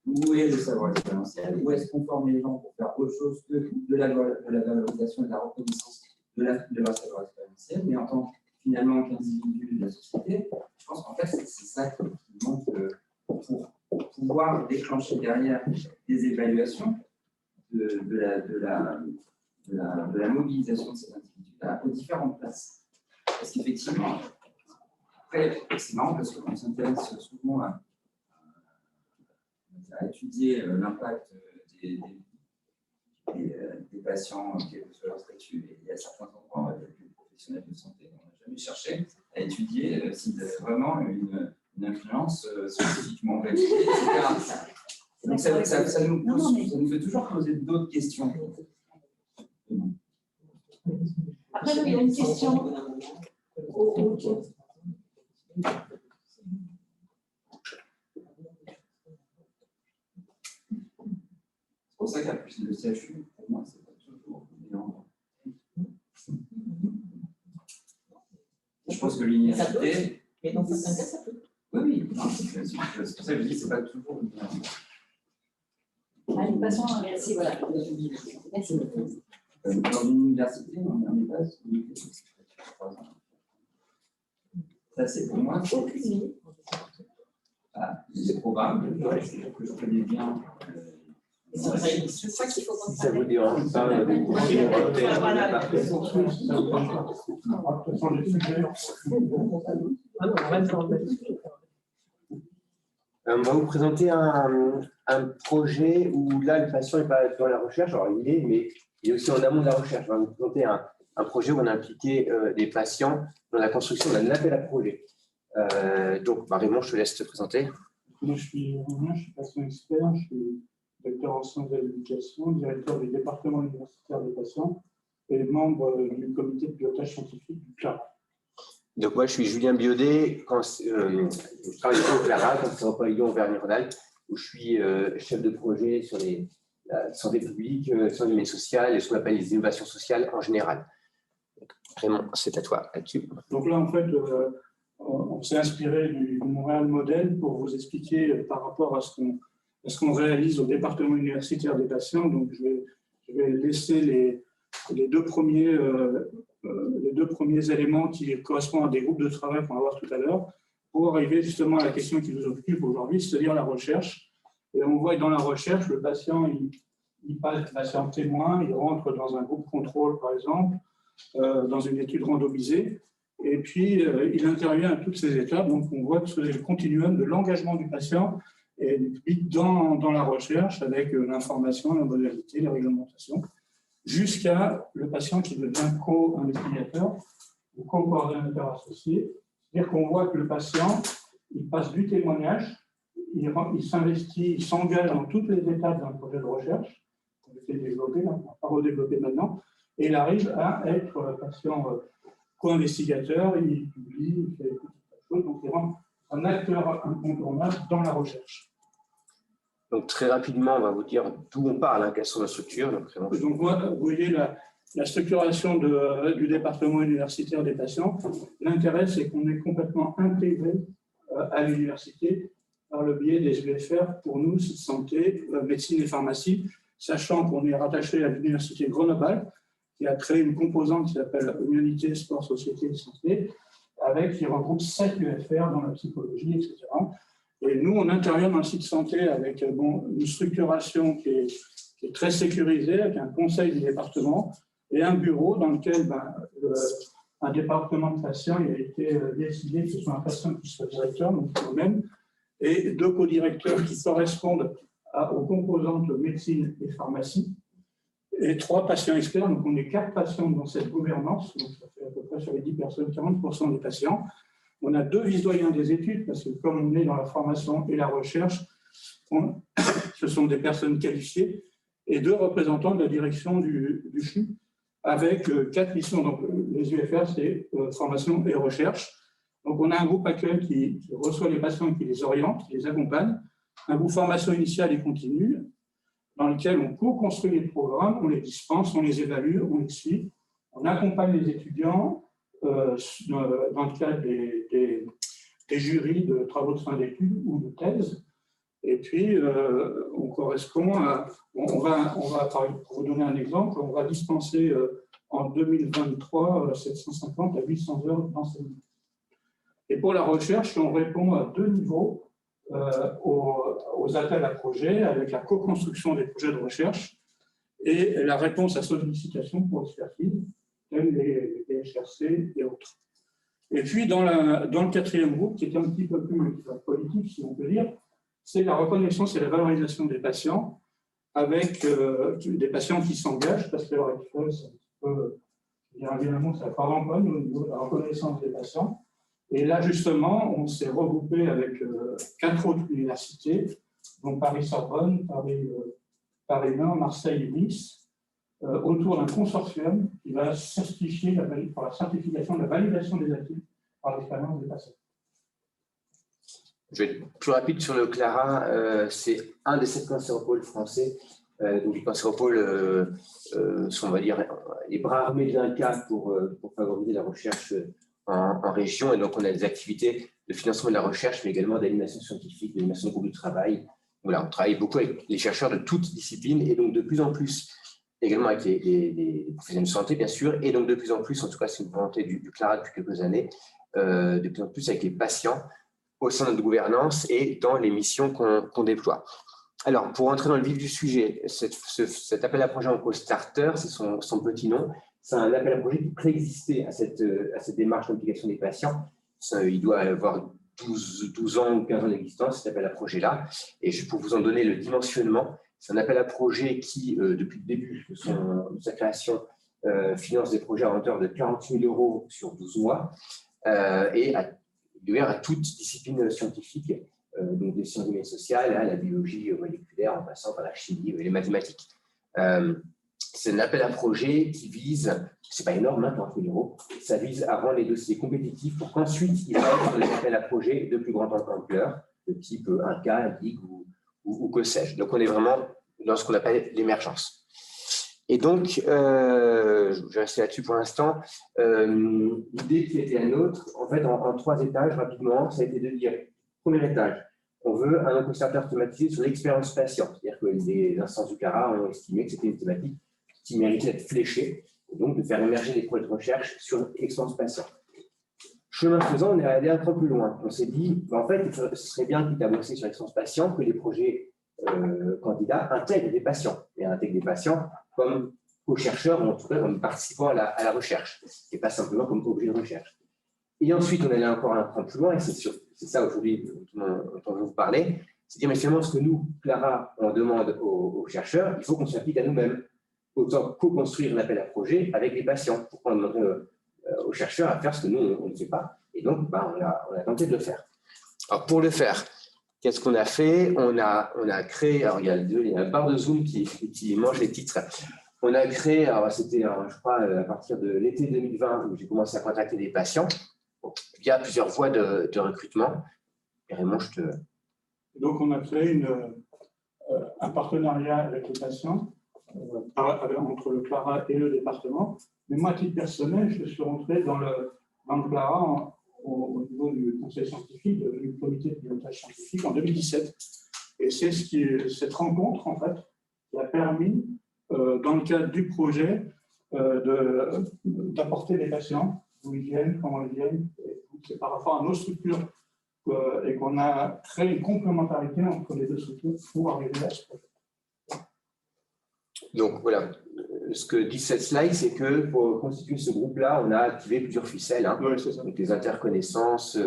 Où est le savoir expérientiel? Où est-ce qu'on forme les gens pour faire autre chose que de la valorisation et de la reconnaissance de leur savoir expérientiel, mais en tant finalement qu'individu de la société? Je pense qu'en fait, c'est ça qui manque pour pouvoir déclencher derrière des évaluations de la mobilisation de ces individus-là aux différentes places. Parce qu'effectivement, après, c'est marrant parce qu'on s'intéresse souvent à étudier l'impact des patients, quel que soit leur statut. Et il y a certains endroits, les professionnels de santé, on n'a jamais cherché à étudier s'ils avaient vraiment une influence spécifiquement validée, etc. Donc ça nous fait toujours poser d'autres questions. Après, il y a une question. C'est pour ça qu'à plus le CHU, pour moi, c'est pas toujours évident. Je pense que l'université. Mais dans certains cas, ça peut. Oui. C'est pour ça que je dis que c'est pas toujours évident. Allez, passons à merci, voilà. Merci. Dans une université, on n'en est pas. Ça, c'est pour moi. C'est probable. C'est que je connais bien. Je crois qu'il faut si ça vous dérange pas de poursuivre on va vous présenter un projet où là le patient n'est pas dans la recherche, alors il est, mais il est aussi en amont de la recherche. On va vous présenter un projet où on a impliqué les patients dans la construction d'un appel à projet. Donc Raymond, je te laisse te présenter. Moi je suis patient expert, je suis docteur en sciences de l'éducation, directeur du département universitaire des patients et membre du comité de pilotage scientifique du CLARA. Donc moi, je suis Julien Biaudet, je travaille au CLARA, Cancéropole Lyon-Auvergne-Rhône-Alpes, où je suis chef de projet sur la santé publique, sur les médias sociales et ce qu'on appelle les innovations sociales en général. Raymond, c'est à toi. Donc là, en fait, on s'est inspiré du Montréal Model pour vous expliquer par rapport à ce qu'on réalise au département universitaire des patients. Donc, je vais laisser les deux premiers éléments qui correspondent à des groupes de travail qu'on va voir tout à l'heure, pour arriver justement à la question qui nous occupe aujourd'hui, c'est-à-dire la recherche. Et on voit que dans la recherche, le patient, il passe du patient témoin, il rentre dans un groupe contrôle, par exemple, dans une étude randomisée, et puis il intervient à toutes ces étapes. Donc, on voit que c'est le continuum de l'engagement du patient et dans la recherche, avec l'information, la modalité, la réglementation, jusqu'à le patient qui devient co-investigateur ou co-coordonnateur associé. C'est-à-dire qu'on voit que le patient, il passe du témoignage, il s'investit, il s'engage dans toutes les étapes d'un projet de recherche, qu'on essaie de développer, on ne va pas redévelopper maintenant, et il arrive à être patient co-investigateur, il publie, il fait tout tas de choses, donc il rend un acteur incontournable dans la recherche. Donc très rapidement, on va vous dire d'où on parle, quelles sont nos structures. Donc moi, vous voyez la structuration du département universitaire des patients. L'intérêt, c'est qu'on est complètement intégré à l'université par le biais des UFR, pour nous, santé, médecine et pharmacie, sachant qu'on est rattaché à l'université de Grenoble, qui a créé une composante qui s'appelle Humanité, Sport, Société et Santé, qui regroupe 7 UFR dans la psychologie, etc. Et nous, on intervient dans le site santé avec une structuration qui est très sécurisée, avec un conseil du département et un bureau dans lequel un département de patients il a été décidé que ce soit un patient qui soit directeur, donc moi-même, et 2 co-directeurs qui correspondent aux composantes médecine et pharmacie, et 3 patients experts. Donc on est 4 patients dans cette gouvernance, donc ça fait à peu près sur les 10 personnes, 40% des patients. On a 2 vice-doyens des études, parce que comme on est dans la formation et la recherche, ce sont des personnes qualifiées, et 2 représentants de la direction du CHU, avec 4 missions. Donc les UFR, c'est formation et recherche. Donc on a un groupe accueil qui reçoit les patients, qui les oriente, qui les accompagne, un groupe formation initiale et continue, dans lequel on co-construit les programmes, on les dispense, on les évalue, on les suit, on accompagne les étudiants dans le cadre des jurys de travaux de fin d'études ou de thèse. Et puis, on correspond à… On va, pour vous donner un exemple, on va dispenser en 2023 750 à 800 heures d'enseignement. Et pour la recherche, on répond à 2 niveaux aux appels à projets, avec la co-construction des projets de recherche et la réponse à sollicitation pour l'expertise, tels les PHRC et autres. Et puis, dans le 4e groupe, qui est un petit peu plus politique, si on peut dire, c'est la reconnaissance et la valorisation des patients, avec des patients qui s'engagent, parce que leur actuelle, c'est un petit peu, évidemment, ça part en bonne au niveau de la reconnaissance des patients. Et là, justement, on s'est regroupé avec 4 autres universités, donc Paris-Sorbonne, Paris-Nord, Marseille et Nice, autour d'un consortium qui va certifier pour la certification de la validation des acquis par l'expérience des patients. Je vais être plus rapide sur le Clara. C'est un des 7 cancéropôles français. Donc les cancéropôles sont, on va dire, les bras armés de l'INCa pour favoriser la recherche en région. Et donc, on a des activités de financement de la recherche, mais également d'animation scientifique, d'animation de groupe de travail. Voilà, on travaille beaucoup avec les chercheurs de toutes disciplines et donc de plus en plus également avec les professionnels de santé, bien sûr, et donc de plus en plus, en tout cas, c'est une volonté du Clara depuis quelques années, de plus en plus avec les patients au sein de notre gouvernance et dans les missions qu'on déploie. Alors, pour entrer dans le vif du sujet, cet appel à projet en co-starter, c'est son petit nom. C'est un appel à projet qui préexistait à cette démarche d'implication des patients. Il doit avoir 12 ans ou 15 ans d'existence, cet appel à projet-là. Et pour vous en donner le dimensionnement, c'est un appel à projet qui, depuis le début de sa création, finance des projets à hauteur de 40 000 € sur 12 mois et ouvert à toute discipline scientifique, donc des sciences humaines et sociales, la biologie moléculaire, en passant par la chimie et les mathématiques. C'est un appel à projet qui vise, c'est pas énorme, 40 000 €, ça vise à rendre les dossiers compétitifs pour qu'ensuite il aille sur des appels à projet de plus grande ampleur, de type INCa, LIG ou que sais-je. Donc on est vraiment dans ce qu'on appelle l'émergence. Et donc, je vais rester là-dessus pour l'instant. L'idée qui était la nôtre, en fait, en 3 étages, rapidement, ça a été de dire, premier étage, on veut un concerteur thématisé sur l'expérience patient. C'est-à-dire que les instances du CARA ont estimé que c'était une thématique qui méritait d'être fléchée, et donc de faire émerger des projets de recherche sur l'expérience patient. Chemin faisant, on est allé un peu plus loin. On s'est dit, en fait, ce serait bien, quitte à bosser sur l'expérience patient, que les projets candidats intègrent des patients, et intègrent des patients comme co-chercheurs, ou en tout cas comme participants à la recherche, et pas simplement comme objet de recherche. Et ensuite, on allait encore un cran plus loin, et c'est ça aujourd'hui dont on veut vous parler, c'est dire, mais finalement, ce que nous, Clara, on demande aux chercheurs, il faut qu'on s'applique à nous-mêmes. Autant co-construire l'appel à projet avec les patients. Pourquoi on demanderait aux chercheurs à faire ce que nous, on ne fait pas. Et donc, on a tenté de le faire. Alors, pour le faire, qu'est-ce qu'on a fait? On a créé, alors il y a un bar de Zoom qui mange les titres. On a créé, alors c'était, je crois, à partir de l'été 2020, où j'ai commencé à contacter des patients. Il y a plusieurs voies de recrutement. Et Raymond, je te... Donc, on a créé un partenariat avec les patients, entre le CLARA et le département. Mais moi, à titre personnel, je suis rentré dans le CLARA au niveau du conseil scientifique, du comité de pilotage scientifique en 2017. Et c'est cette rencontre, en fait, qui a permis, dans le cadre du projet, d'apporter les patients, d'où ils viennent, comment ils viennent. C'est par rapport à nos structures et qu'on a créé une complémentarité entre les deux structures pour arriver à ce projet. Donc voilà, ce que dit cette slide, c'est que pour constituer ce groupe-là, on a activé plusieurs ficelles, hein. Oui, c'est ça. Donc les interconnaissances,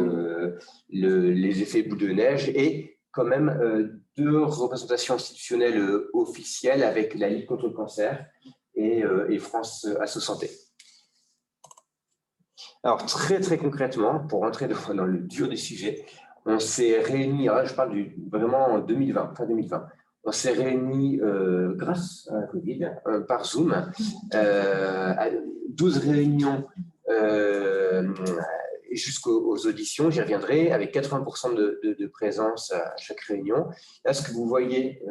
les effets boule de neige et quand même 2 représentations institutionnelles officielles avec la Ligue contre le cancer et France Asso Santé. Alors très très concrètement, pour rentrer dans le dur du sujet, on s'est réunis, je parle vraiment en 2020, fin 2020. On s'est réunis grâce à la Covid par Zoom, à 12 réunions jusqu'aux auditions, j'y reviendrai, avec 80% de présence à chaque réunion. Là, ce que vous voyez,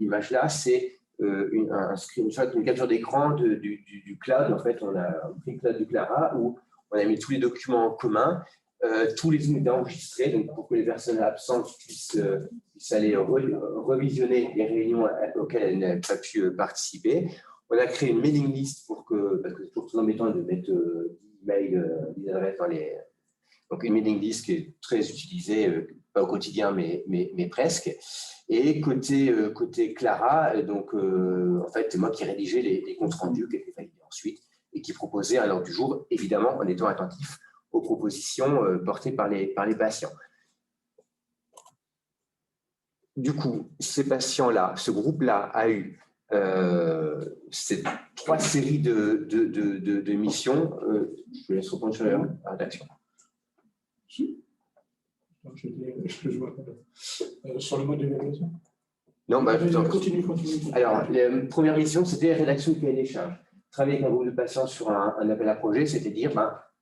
l'image là, c'est une capture d'écran du cloud. En fait, on a pris le cloud du Clara où on a mis tous les documents en commun. Tous les Zooms étaient enregistrés, donc pour que les personnes absentes puissent aller revisionner les réunions auxquelles elles n'avaient pas pu participer. On a créé une mailing list parce que c'est toujours très embêtant de mettre des emails, des adresses dans les... Donc une mailing list qui est très utilisée, pas au quotidien, mais presque. Et côté Clara, donc en fait, c'est moi qui rédigeais les comptes rendus qui étaient validés ensuite et qui proposait un ordre du jour, évidemment en étant attentif aux propositions portées par les patients. Du coup, ces patients-là, ce groupe-là a eu ces 3 séries de missions. Je laisse répondre sur la rédaction. Sur le mode d'évaluation. Non, continue. Alors, la première mission, c'était la rédaction du cahier des charges. Travailler avec un groupe de patients sur un appel à projet, c'était dire,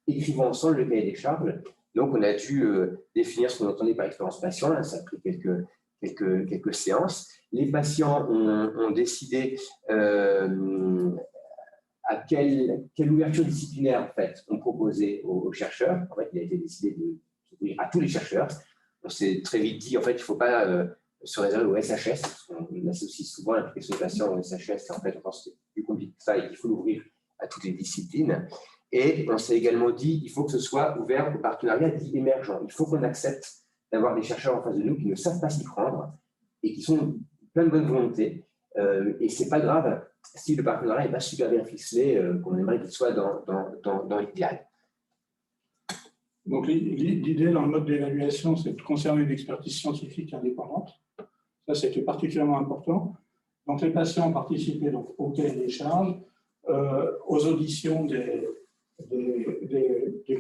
écrivons ensemble le cahier des charges. Donc, on a dû définir ce qu'on entendait par expérience patient. Là, ça a pris quelques séances. Les patients ont décidé à quelle ouverture disciplinaire en fait, on proposait aux chercheurs. En fait, il a été décidé de s'ouvrir à tous les chercheurs. On s'est très vite dit, en fait, il ne faut pas se réserver au SHS. On associe souvent l'implication des patients au SHS. En fait, on pense que c'est plus compliqué que ça et qu'il faut l'ouvrir à toutes les disciplines. Et on s'est également dit qu'il faut que ce soit ouvert aux partenariats dits émergents. Il faut qu'on accepte d'avoir des chercheurs en face de nous qui ne savent pas s'y prendre et qui sont plein de bonne volonté. Et ce n'est pas grave si le partenariat n'est pas super bien ficelé, qu'on aimerait qu'il soit dans l'idéal. Donc l'idée dans le mode d'évaluation, c'est de conserver une expertise scientifique indépendante. Ça, c'était particulièrement important. Donc les patients ont participé donc, au cahier des charges, aux auditions des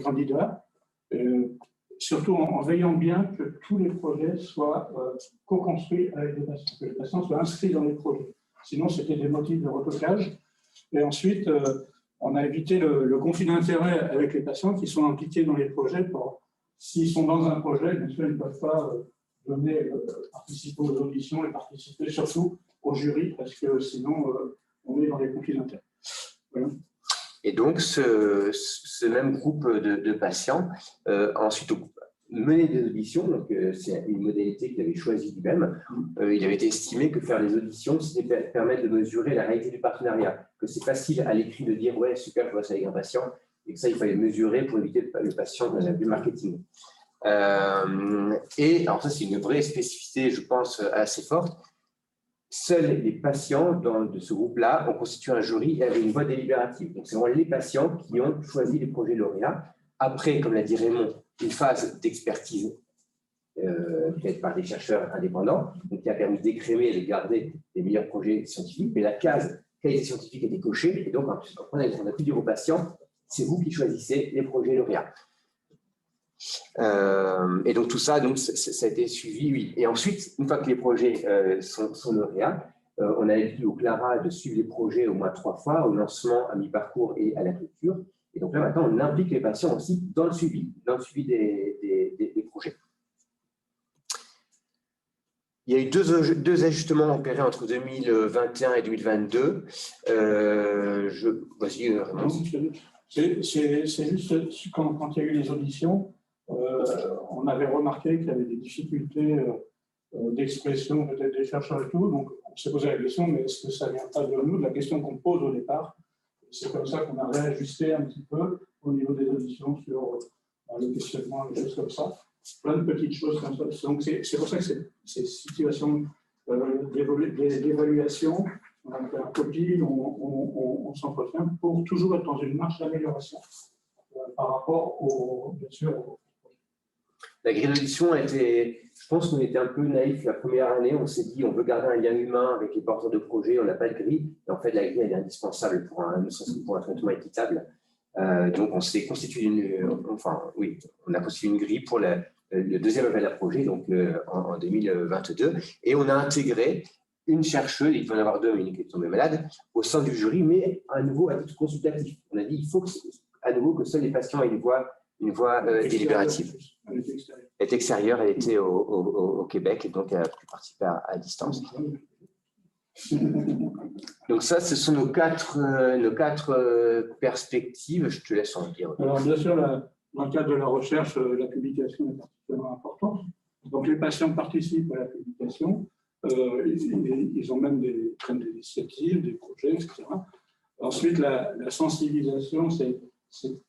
candidats, surtout en veillant bien que tous les projets soient co-construits avec les patients, que les patients soient inscrits dans les projets. Sinon, c'était des motifs de retocage. Et ensuite, on a évité le conflit d'intérêts avec les patients qui sont impliqués dans les projets. S'ils sont dans un projet, bien sûr, ils ne peuvent pas participer aux auditions et participer surtout au jury, parce que sinon, on est dans les conflits d'intérêts. Voilà. Et donc, ce même groupe de patients, ensuite, mener des auditions, donc c'est une modalité qu'il avait choisie lui-même. Il avait été estimé que faire des auditions, c'était permettre de mesurer la réalité du partenariat, que c'est facile à l'écrit de dire « ouais, super, je bosse avec un patient », et que ça, il fallait mesurer pour éviter le patient dans du marketing. Et alors ça, c'est une vraie spécificité, je pense, assez forte. Seuls les patients de ce groupe-là ont constitué un jury et avaient une voix délibérative. Donc, c'est vraiment les patients qui ont choisi les projets lauréats. Après, comme l'a dit Raymond, une phase d'expertise faite par des chercheurs indépendants, donc qui a permis d'écrémer et de garder les meilleurs projets scientifiques. Mais la case qualité scientifique était cochée. Et donc, on a pu dire aux patients, c'est vous qui choisissez les projets lauréats. Et donc tout ça, donc, ça a été suivi, oui. Et ensuite, une fois que les projets sont lauréats, on a dit au CLARA de suivre les projets au moins 3 fois, au lancement, à mi-parcours et à la clôture. Et donc là, maintenant, on implique les patients aussi dans le suivi des projets. Il y a eu deux ajustements opérés entre 2021 et 2022. Vas-y, Raymond. C'est juste quand il y a eu les auditions, on avait remarqué qu'il y avait des difficultés d'expression peut-être des chercheurs et tout, donc on s'est posé la question, mais est-ce que ça ne vient pas de nous, de la question qu'on pose au départ? C'est comme ça qu'on a réajusté un petit peu au niveau des auditions sur le questionnement, des choses comme ça, plein de petites choses comme ça. Donc c'est pour ça que ces situations d'évaluation, on a fait un copie, on s'entretient pour toujours être dans une marche d'amélioration par rapport bien sûr, La grille d'audition a été, je pense qu'on était un peu naïf la première année. On s'est dit, on veut garder un lien humain avec les porteurs de projets, on n'a pas de grille. Et en fait, la grille, elle est indispensable pour un traitement équitable. Donc, on s'est constitué on a constitué une grille pour le deuxième appel à projet, donc en 2022. Et on a intégré une chercheuse, il faut en avoir 2, mais une qui est tombée malade, au sein du jury, mais à nouveau à titre consultatif. On a dit, il faut à nouveau que seuls les patients aient une voix délibérative. Elle est extérieure, elle était au Québec, et donc elle a pu participer à distance. Donc ça, ce sont nos quatre perspectives. Je te laisse en dire. Alors bien sûr, dans le cadre de la recherche, la publication est particulièrement importante. Donc les patients participent à la publication. Ils ont même prennent des initiatives, des projets, etc. Ensuite, la sensibilisation, c'est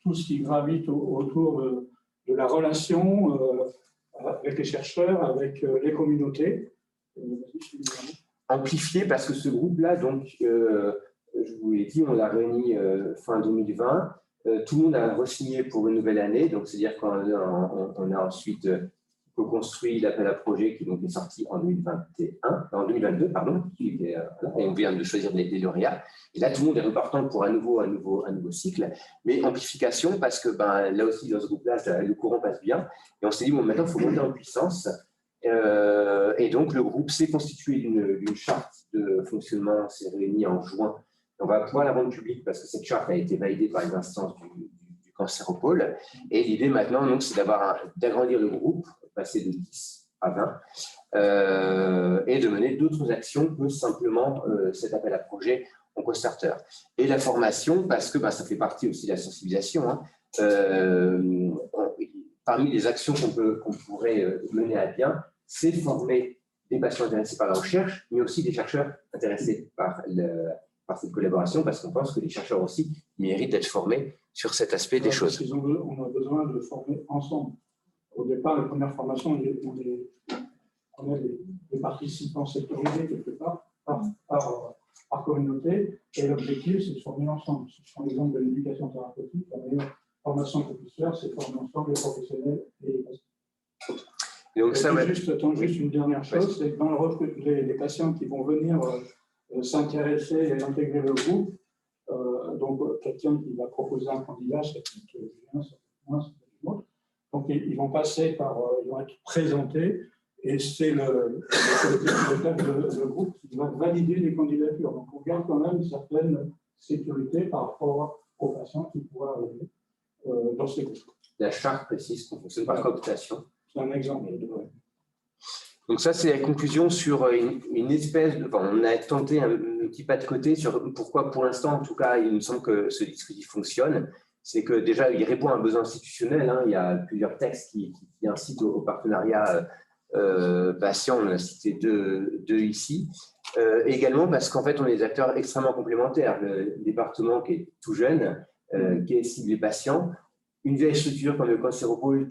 tout ce qui gravite autour de la relation avec les chercheurs, avec les communautés. Amplifié parce que ce groupe-là, donc, je vous l'ai dit, on l'a réuni fin 2020. Tout le monde a re-signé pour une nouvelle année. Donc, c'est-à-dire qu'on a ensuite co-construit l'appel à projet qui donc est sorti en 2022, pardon, et on vient de choisir des lauréats. Et là, tout le monde est repartant pour un nouveau cycle, mais amplification parce que là aussi, dans ce groupe-là, le courant passe bien. Et on s'est dit, bon, maintenant, il faut monter en puissance. Et donc, le groupe s'est constitué d'une charte de fonctionnement, on s'est réuni en juin. On va pouvoir la rendre publique parce que cette charte a été validée par les instances du cancéropole. Et l'idée maintenant, c'est d'agrandir le groupe, passer de 10 à 20, et de mener d'autres actions que simplement cet appel à projet en co-starter. Et la formation, parce que ça fait partie aussi de la sensibilisation. Parmi les actions qu'on pourrait mener à bien, c'est former des patients intéressés par la recherche, mais aussi des chercheurs intéressés par cette collaboration, parce qu'on pense que les chercheurs aussi méritent d'être formés sur cet aspect des choses. On a besoin de former ensemble. Au départ, la première formation, on est des participants sectorisés quelque part, par communauté, et l'objectif, c'est de former ensemble. Je prends l'exemple de l'éducation thérapeutique, la meilleure formation qu'on puisse faire, c'est former ensemble les professionnels et les patients. Et donc, juste une dernière chose, c'est que dans le recrutement, les patients qui vont venir s'intéresser et intégrer le groupe, donc quelqu'un qui va proposer un candidat, c'est Julien, c'est moi, c'est autre. Donc ils vont passer ils vont être présentés, et c'est le groupe qui va valider les candidatures. Donc on garde quand même une certaine sécurité par rapport aux patients qui pourraient arriver dans ces groupes. La charte précise qu'on fonctionne par cooptation. C'est un exemple. Donc ça, c'est la conclusion sur une espèce de... Enfin, on a tenté un petit pas de côté sur pourquoi, pour l'instant, en tout cas, il me semble que ce dispositif fonctionne. C'est que déjà, il répond à un besoin institutionnel. Hein. Il y a plusieurs textes qui incitent au partenariat patient. On a cité deux ici. Également parce qu'en fait, on est des acteurs extrêmement complémentaires. Le département qui est tout jeune, qui est ciblé patient, une vieille structure comme le Cancéropole,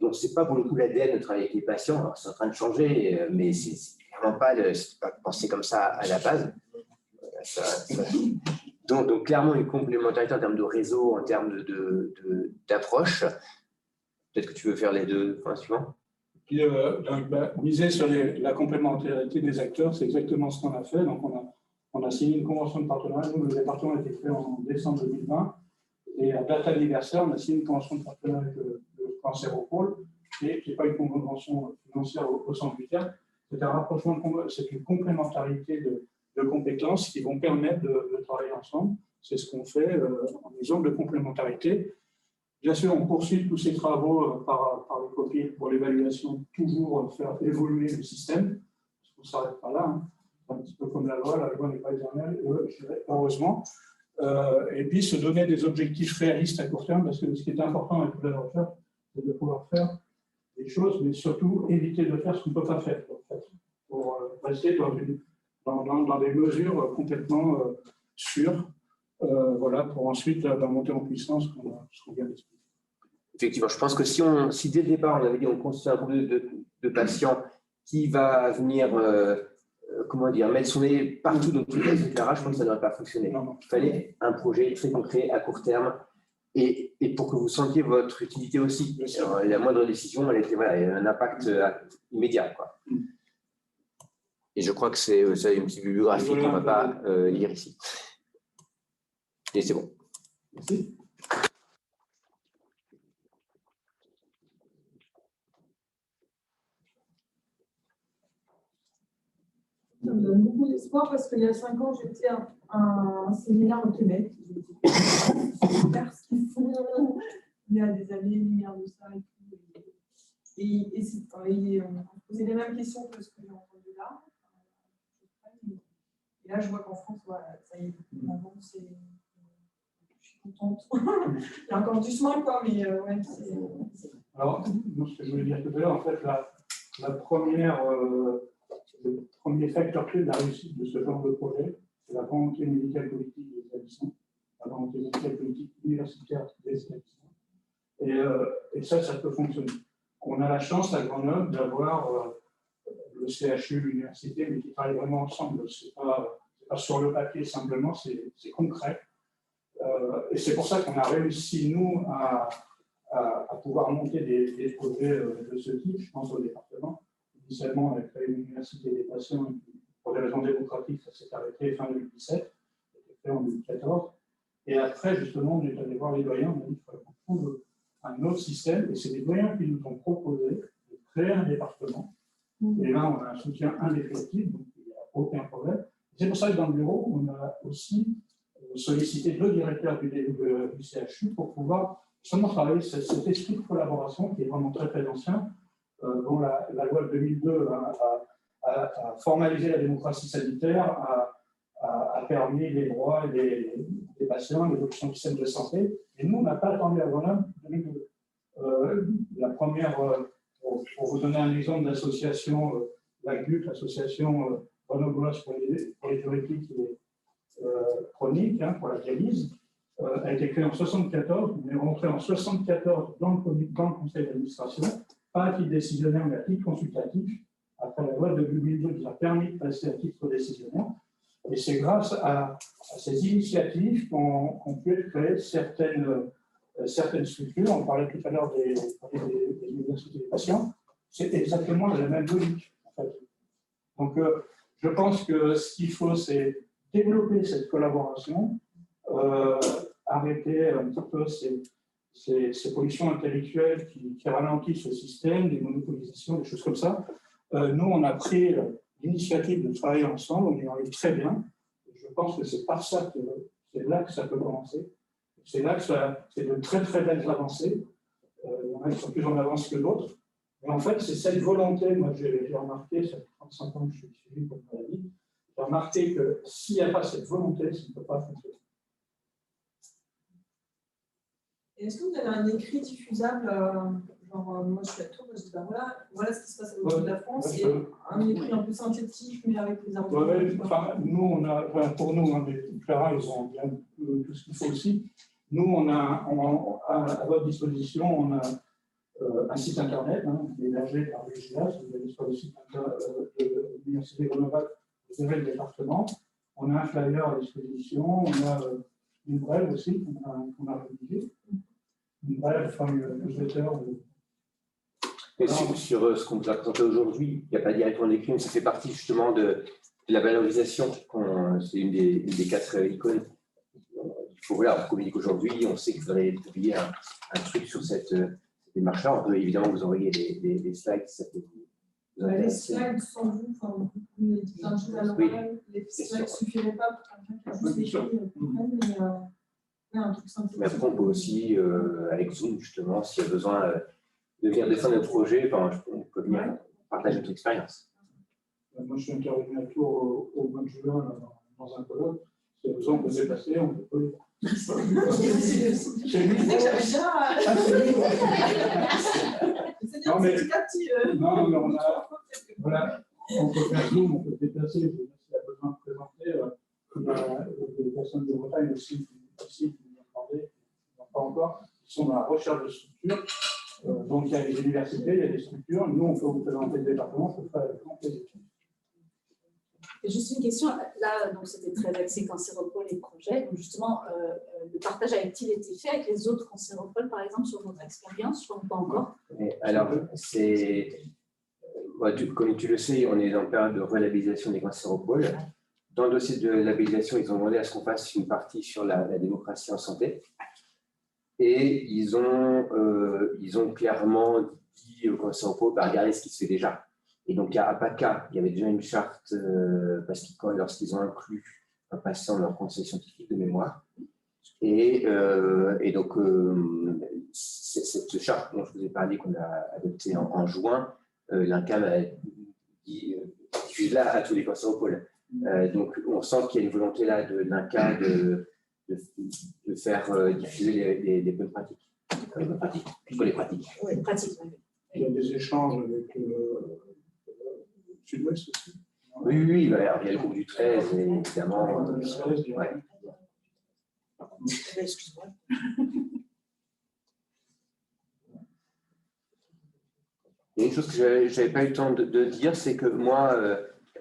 donc ce n'est pas pour le coup l'ADN de travailler avec les patients. Alors, c'est en train de changer, mais ce n'est clairement pas pensé comme ça à la base. Donc clairement, une complémentarité en termes de réseau, en termes d'approche. Peut-être que tu veux faire les deux points suivants. Miser sur la complémentarité des acteurs, c'est exactement ce qu'on a fait. Donc, on a signé une convention de partenariat. Nous, le département a été créé en décembre 2020. Et à date anniversaire, on a signé une convention de partenariat avec le Cancéropole, qui n'est pas une convention financière au sens du terme. C'est un rapprochement, c'est une complémentarité de compétences qui vont permettre de travailler ensemble. C'est ce qu'on fait en exemple de complémentarité. Bien sûr, on poursuit tous ces travaux par les copies pour l'évaluation, toujours faire évoluer le système. Parce qu'on ne s'arrête pas là. Hein. C'est un petit peu comme la loi n'est pas éternelle, heureusement. Et puis se donner des objectifs réalistes à court terme, parce que ce qui est important avec la recherche, c'est de pouvoir faire des choses, mais surtout éviter de faire ce qu'on ne peut pas faire, en fait, pour rester dans des mesures complètement sûres, voilà, pour ensuite monter en puissance, ce qu'on vient d'expliquer. Effectivement, je pense que si dès le départ, on avait dit on constitue un groupe de patients qui va venir mettre son nez partout dans tous les cas, etc., je pense que ça n'aurait pas fonctionné. Il fallait un projet très concret, à court terme, et pour que vous sentiez votre utilité aussi. Alors, la moindre décision, elle a un impact immédiat, quoi. Et je crois que c'est une petite bibliographie qu'on ne va pas lire ici. Et c'est bon. Merci. Ça me donne beaucoup d'espoir parce qu'il y a 5 ans, j'étais à un séminaire au Québec. Super ce qu'ils font. Il y a des années-lumière de ça et tout. Et on posait les mêmes questions que ce que j'ai entendu là. Et là, je vois qu'en France, voilà, ça y est, avant, je suis contente. Il y a encore du chemin, quoi, mais ouais, c'est. Alors, ce que je voulais dire tout à l'heure, en fait, le premier facteur clé de la réussite de ce genre de projet, c'est la volonté médicale politique des établissements, la volonté médicale politique universitaire des établissements. Et ça peut fonctionner. On a la chance à Grenoble d'avoir le CHU, l'université, mais qui travaillent vraiment ensemble. Ce n'est pas sur le papier simplement, c'est concret. Et c'est pour ça qu'on a réussi, nous, à pouvoir monter des projets de ce type, je pense au département. Initialement, on a créé l'université des patients, et puis, pour des raisons démocratiques, ça s'est arrêté fin 2017, ça a été fait en 2014. Et après, justement, on est allé voir les doyens, on a dit qu'il fallait qu'on trouve un autre système, et c'est les doyens qui nous ont proposé de créer un département. Et là, on a un soutien indéfectible, donc il n'y a aucun problème. C'est pour ça que dans le bureau, on a aussi sollicité 2 directeurs du CHU pour pouvoir seulement travailler cet esprit de collaboration qui est vraiment très très ancien, dont la loi de 2002 a formalisé la démocratie sanitaire, a permis les droits des patients, l'évolution du système de santé. Et nous, on n'a pas attendu à Grenoble 2002. La première, pour vous donner un exemple d'association, l'AGLUC, l'association grenobloise pour les diurétiques chroniques, pour la dialyse, a été créée en 1974. On est rentré en 1974 dans le conseil d'administration, pas à titre décisionnaire, mais à titre consultatif, après la loi de 2002 qui a permis de passer à titre décisionnaire. Et c'est grâce à ces initiatives qu'ont pu être créées certaines structures. On parlait tout à l'heure des universités des patients. C'est exactement la même logique, en fait. Donc, je pense que ce qu'il faut, c'est développer cette collaboration, arrêter un petit peu ces pollutions intellectuelles qui ralentissent le système, des monopolisations, des choses comme ça. Nous, on a pris l'initiative de travailler ensemble, on y arrive très bien. Je pense que c'est par ça que c'est là que ça peut commencer. C'est là que c'est de très très belles avancées. Il y en a qui sont plus en avance que d'autres, Et en fait, c'est cette volonté, moi j'ai remarqué, ça fait 35 ans que je suis suivi pour une maladie, j'ai remarqué que s'il n'y a pas cette volonté, ça ne peut pas fonctionner. Est-ce que vous avez un écrit diffusable, genre moi je suis à Tours, je dis ben voilà ce qui se passe à l'autre bout de la France, et un écrit un peu synthétique, mais avec les arguments. Enfin, nous, on a, enfin, pour nous, hein, mais Clara, ils ont bien tout ce qu'il faut aussi. Nous, on a à votre disposition, on a un site internet, hein, qui est hébergé par le GIAS, vous allez sur le site de l'Université Grenoble, vous avez le département. On a un flyer à disposition, on a une brève aussi qu'on a rédigée. Une brève, enfin, une newsletter. Sur ce qu'on vous a présenté aujourd'hui, il n'y a pas directement d'écrit, mais ça fait partie justement de la valorisation. C'est une des 4 icônes. Il faut, voilà, on communique aujourd'hui, on sait que vous allez publier un truc sur cette démarche-là. On peut évidemment vous envoyer des slides si ça peut vous Les slides sans vous, enfin, vous dites plein de choses à l'oral, les slides ne suffiraient pas pour quelqu'un qui a juste écrit, mais un truc synthétique. Mais après, on peut aussi, avec Zoom, justement, s'il y a besoin de venir défendre notre projet, on peut venir partager notre expérience. Moi, je suis intervenu à Tours au mois de juin dans un colloque. Si il y a besoin, on peut se déplacer, on peut. J'avais déjà. Non, mais on a. Voilà, on peut faire Zoom, on peut se déplacer. S'il y a besoin de présenter, il y a des personnes de Bretagne aussi qui nous ont demandé, pas encore, qui sont dans la recherche de structures. Donc, il y a des universités, il y a des structures. Nous, on peut vous présenter le département, on peut faire grand plaisir. Juste une question, là, donc c'était très axé cancéropole et projet. Donc justement, le partage a-t-il été fait avec les autres cancéropoles, par exemple, sur votre expérience, ou pas encore? Alors, comme tu le sais, on est en période de relabellisation des cancéropoles. Dans le dossier de labellisation, ils ont demandé à ce qu'on fasse une partie sur la démocratie en santé. Et ils ont clairement dit au cancéropole, regardez ce qui se fait déjà. Et donc, à APACA, il y avait déjà une charte, parce que lorsqu'ils ont inclus un patient dans leur conseil scientifique de mémoire. Et donc, cette charte dont je vous ai parlé, qu'on a adoptée en juin, l'INCAM a dit diffuse-la à tous les cancéropoles. Donc, on sent qu'il y a une volonté là de l'INCA de faire diffuser les bonnes pratiques. Les bonnes pratiques, plutôt les pratiques. Oui, pratiques. Il y a des échanges avec le Sud-Ouest aussi. Oui, il y a le groupe du 13, évidemment. Ouais. Excuse-moi. Il y a une chose que je n'avais pas eu le temps de dire, c'est que moi,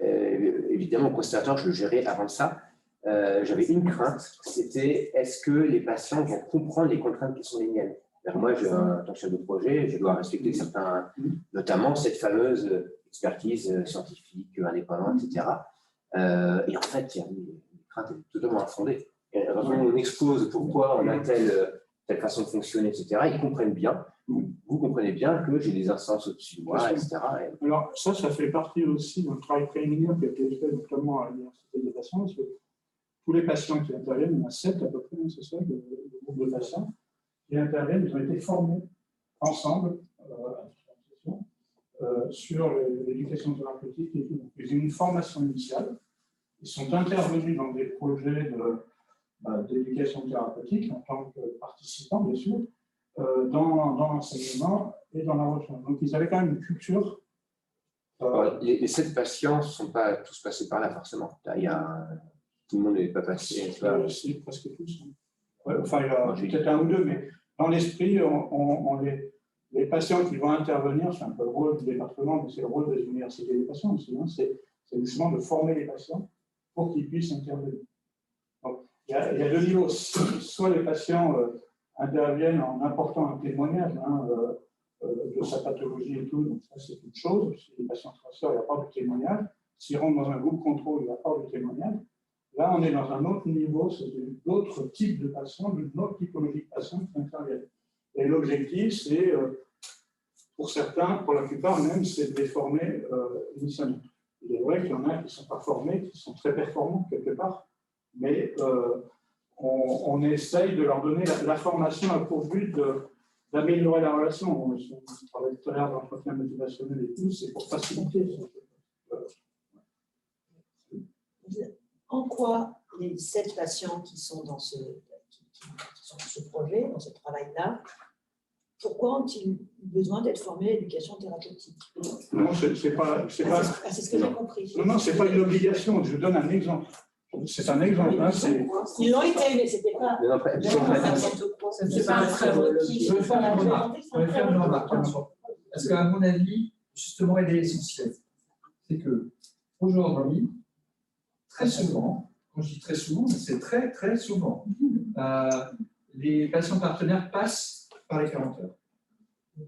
évidemment, au conservatoire, je le gérais avant ça. J'avais une crainte, c'était est-ce que les patients vont comprendre les contraintes qui sont les miennes? Moi, en tant que chef de projet, je dois respecter certains, notamment cette fameuse expertise scientifique, indépendante, etc. Et en fait, il y a une crainte totalement infondée. Et quand on expose pourquoi on a telle façon de fonctionner, etc., ils comprennent bien, vous comprenez bien que j'ai des instances au-dessus de moi, etc. Alors, ça fait partie aussi d'un travail préliminaire qui a été fait notamment à l'Université des patients, parce que tous les patients qui interviennent, il y en a 7 à peu près, c'est ça, le groupe de patients, qui interviennent, ils ont été formés ensemble sur l'éducation thérapeutique et tout. Donc, ils ont une formation initiale, ils sont intervenus dans des projets d'éducation thérapeutique en tant que participants, bien sûr, dans l'enseignement et dans la recherche. Donc, ils avaient quand même une culture. Les 7 patients ne sont pas tous passés par là, forcément. Tout le monde n'est pas passé. Si, presque tous. Ouais, enfin, il y a peut-être un ou deux, mais dans l'esprit, les patients qui vont intervenir, c'est un peu le rôle du département, mais c'est le rôle des universités des patients aussi. Hein, c'est justement de former les patients pour qu'ils puissent intervenir. Donc, il y a 2 niveaux. Soit les patients interviennent en apportant un témoignage de sa pathologie et tout, donc ça c'est une chose. Si les patients transfèrent, il n'y a pas de témoignage. S'ils rentrent dans un groupe contrôle, il n'y a pas de témoignage. Là, on est dans un autre niveau, c'est d'autres types de patients, d'une autre typologie de patients qui interviennent. Et l'objectif, c'est, pour certains, pour la plupart même, c'est de les former initialement. Il est vrai qu'il y en a qui ne sont pas formés, qui sont très performants quelque part, mais on essaye de leur donner la formation a pour but d'améliorer la relation. On parlait tout à l'heure d'entretien motivationnel et tout, c'est pour faciliter. En quoi les 7 patients qui sont dans ce projet, dans ce travail-là, pourquoi ont-ils besoin d'être formés à l'éducation thérapeutique? Non, c'est pas. C'est ce que j'ai compris. Non, c'est pas une obligation. Je donne un exemple. C'est un exemple. Hein, ils l'ont été, mais c'était pas. C'est pas un prérequis. Je vais faire une remarque. Parce qu'à mon avis, justement, elle est essentielle. C'est que aujourd'hui, très souvent, quand je dis très souvent, c'est très, très souvent, les patients partenaires passent par les 40 heures.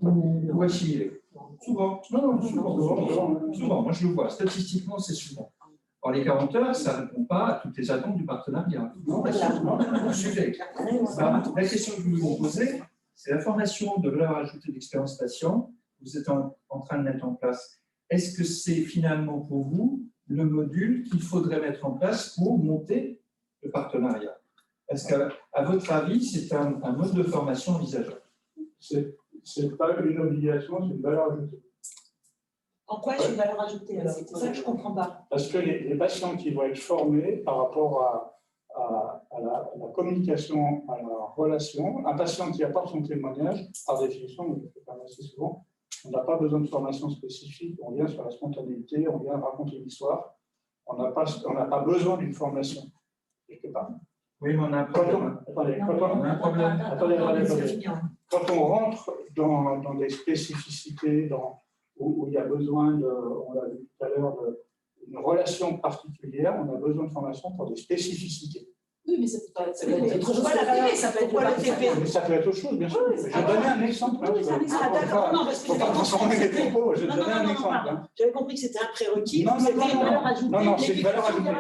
Ou assimilés. Souvent. Non, souvent. Moi, je le vois. Statistiquement, c'est souvent. Or, les 40 heures, ça ne répond pas à toutes les attentes du partenariat. Non, sujet. La question que vous vous posez, c'est la formation de valeur ajoutée d'expérience patient. Vous êtes en train de mettre en place. Est-ce que c'est finalement pour vous le module qu'il faudrait mettre en place pour monter le partenariat? Est-ce qu'à votre avis, c'est un mode de formation envisageable? C'est pas une obligation, c'est une valeur ajoutée. En quoi est-ce une valeur ajoutée? C'est ça que je ne comprends pas. Parce que les patients qui vont être formés par rapport à la communication, à la relation, un patient qui apporte son témoignage, par définition, on le fait quand même assez souvent, on n'a pas besoin de formation spécifique, on vient sur la spontanéité, on vient raconter l'histoire, on n'a pas besoin d'une formation, quelque part. Oui, mais on a un problème. Quand on rentre dans des spécificités, où il y a besoin, on l'a vu tout à l'heure, d'une relation particulière, on a besoin de formation pour des spécificités. Oui, mais ça peut être autre chose. Ça peut être le TP. Mais ça peut être autre chose, bien sûr. Je donnais un exemple. Oui, d'accord. Non, parce que pas transformer mes propos. Je donnais un exemple. J'avais compris que c'était un prérequis. Non, c'était une valeur ajoutée. Non, c'est une valeur ajoutée.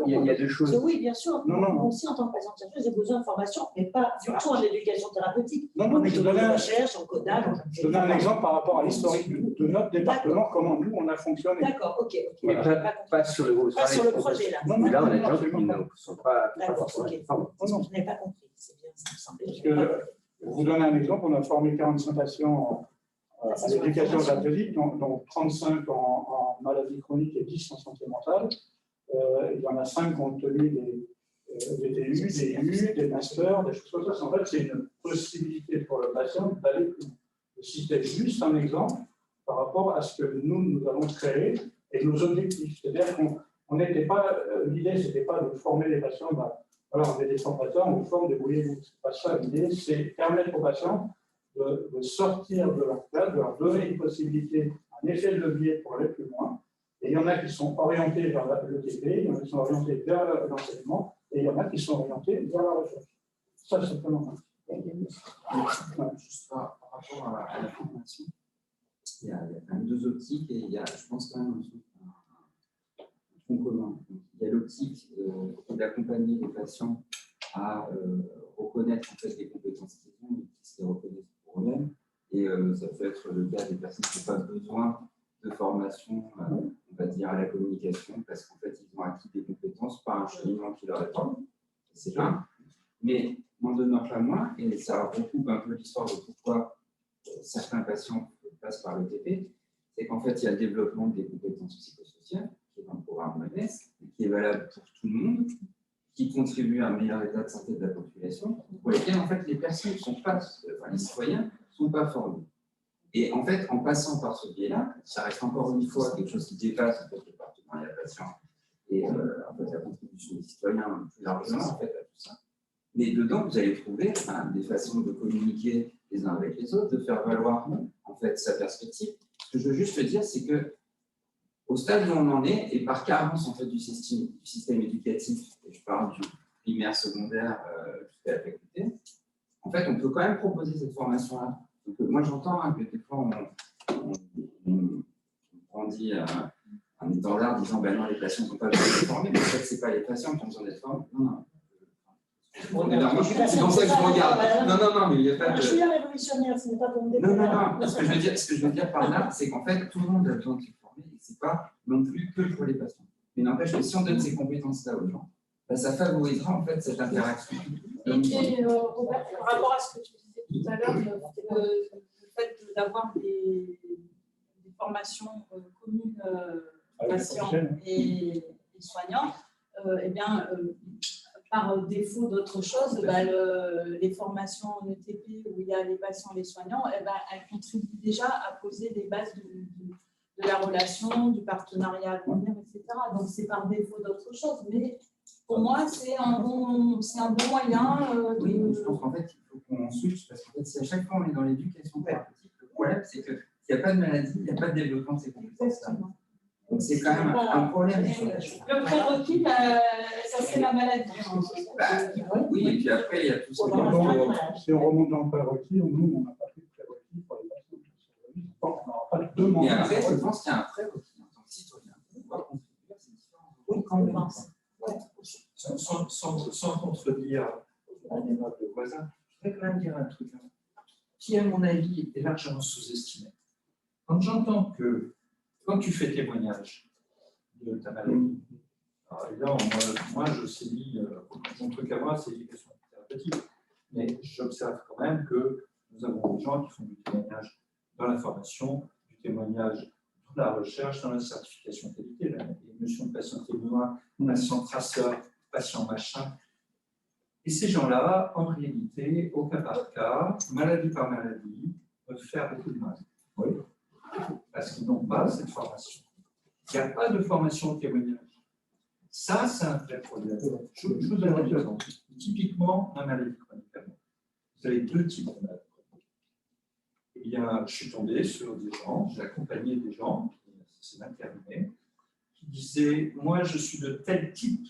Il y a deux choses. Oui, bien sûr. Moi aussi, en tant que patient chercheuse, j'ai besoin de formation, mais pas du tout en éducation thérapeutique. Non, mais je donnais recherche, en codage. Je donnais un exemple par rapport à l'historique de notre département, comment nous, on a fonctionné. D'accord, ok. Mais pas sur le groupe. Pas sur le projet, là. Là, on a des gens qui ne sont pas. Ok, je n'ai pas compris. C'est bien, ça me semblait. Parce que, pour vous donner un exemple, on a formé 45 patients à l'éducation thérapeutique, dont 35 en maladie chronique et 10 en santé mentale. Il y en a 5 qui ont obtenu des TU, des U, des masters, des choses comme ça. En fait, c'est une possibilité pour le patient d'aller plus loin. Je citais juste un exemple par rapport à ce que nous avons créé et nos objectifs. C'est-à-dire qu'on n'était pas, l'idée, ce n'était pas de former les patients, alors on est des formateurs, on vous forme, débrouillez-vous. Ce n'est pas ça l'idée, c'est permettre aux patients de sortir de leur place, de leur donner une possibilité, un effet de levier pour aller plus loin. Et il y en a qui sont orientés vers le TP, il y en a qui sont orientés vers l'enseignement, et il y en a qui sont orientés vers la recherche. Ça, c'est vraiment Juste par rapport à la formation, il y a quand même deux optiques et il y a, je pense, quand même un fond commun. Il y a l'optique d'accompagner les patients à reconnaître en fait, les compétences qu'ils ont et qu'ils se les reconnaissent pour eux-mêmes. Et ça peut être le cas des personnes qui n'ont pas besoin de formation, on va dire, à la communication, parce qu'en fait, ils ont acquis des compétences par un cheminement qui leur est propre. C'est un. Mais n'en demeure pas moins, et ça recoupe un peu l'histoire de pourquoi certains patients passent par le TP, c'est qu'en fait, il y a le développement des compétences psychosociales, qui est dans le programme OMS, qui est valable pour tout le monde, qui contribue à un meilleur état de santé de la population, pour lesquels, en fait, les personnes ne sont pas, enfin, les citoyens ne sont pas formés. Et en fait, en passant par ce biais-là, ça reste encore une fois quelque chose qui dépasse en fait, le partenariat patient et en fait, la contribution des citoyens plus largement en fait, à tout ça. Mais dedans, vous allez trouver des façons de communiquer les uns avec les autres, de faire valoir en fait, sa perspective. Ce que je veux juste te dire, c'est que au stade où on en est, et par carence en fait, du système éducatif, et je parle du primaire, secondaire jusqu'à la faculté, en fait, on peut quand même proposer cette formation-là. Donc, moi, j'entends que des fois, on grandit en étant là, en disant ben non, les patients ne sont pas besoin d'être formés, mais en fait, ce n'est pas les patients qui ont besoin d'être formés. Non. C'est dans ça que je regarde. Non, mais il n'y a pas de. Je suis un révolutionnaire, ce n'est pas pour me défendre. Non. Ce que je veux dire par là, c'est qu'en fait, tout le monde a besoin de se former et ce n'est pas non plus que pour les patients. Mais n'empêche que si on donne ces compétences-là aux gens, ben, ça favorisera en fait cette interaction. Et Robert, par rapport à ce que tu disais tout à l'heure, le fait d'avoir des formations communes patients et soignants, eh bien, par défaut d'autre chose, les formations en ETP où il y a les patients et les soignants, eh ben, elles contribuent déjà à poser les bases de la relation, du partenariat à venir, etc. Donc, c'est par défaut d'autre chose. Mais pour moi, c'est un bon moyen. Oui, je pense qu'en fait, il faut qu'on switch parce que si à chaque fois on est dans l'éducation thérapeutique, le problème, c'est qu'il n'y a pas de maladie, il n'y a pas de développement de ces compétences. Donc, c'est quand même un problème. Le prérequis, ça c'est la maladie. Oui, et puis après, il y a tout ce qui est. Si on remonte dans le prérequis, nous, on n'a pas fait de prérequis pour les patients. On n'aura pas de demande. Mais après, je pense qu'il y a un prérequis en tant que citoyen. On doit contribuer à ces différents. Oui, quand même. Sans contredire mon aimable voisin, je voudrais quand même dire un truc qui, à mon avis, est largement sous-estimé. Quand j'entends que, quand tu fais témoignage de ta maladie, alors évidemment, moi je saisis, mon truc à moi, c'est l'éducation thérapeutique, mais j'observe quand même que nous avons des gens qui font du témoignage dans la formation, du témoignage dans la recherche, dans la certification qualité, la notion de patient témoin, patient traceur, patient machin. Et ces gens-là, en réalité, au cas par cas, maladie par maladie, peuvent faire beaucoup de mal. Oui. Parce qu'ils n'ont pas cette formation. Il n'y a pas de formation au témoignage. Ça, c'est un vrai problème. Je vous donne un exemple. Typiquement, la maladie chronique. Vous avez deux types de maladies chroniques. Eh bien, je suis tombé sur des gens, j'ai accompagné des gens, c'est mal terminé, qui disaient, moi, je suis de tel type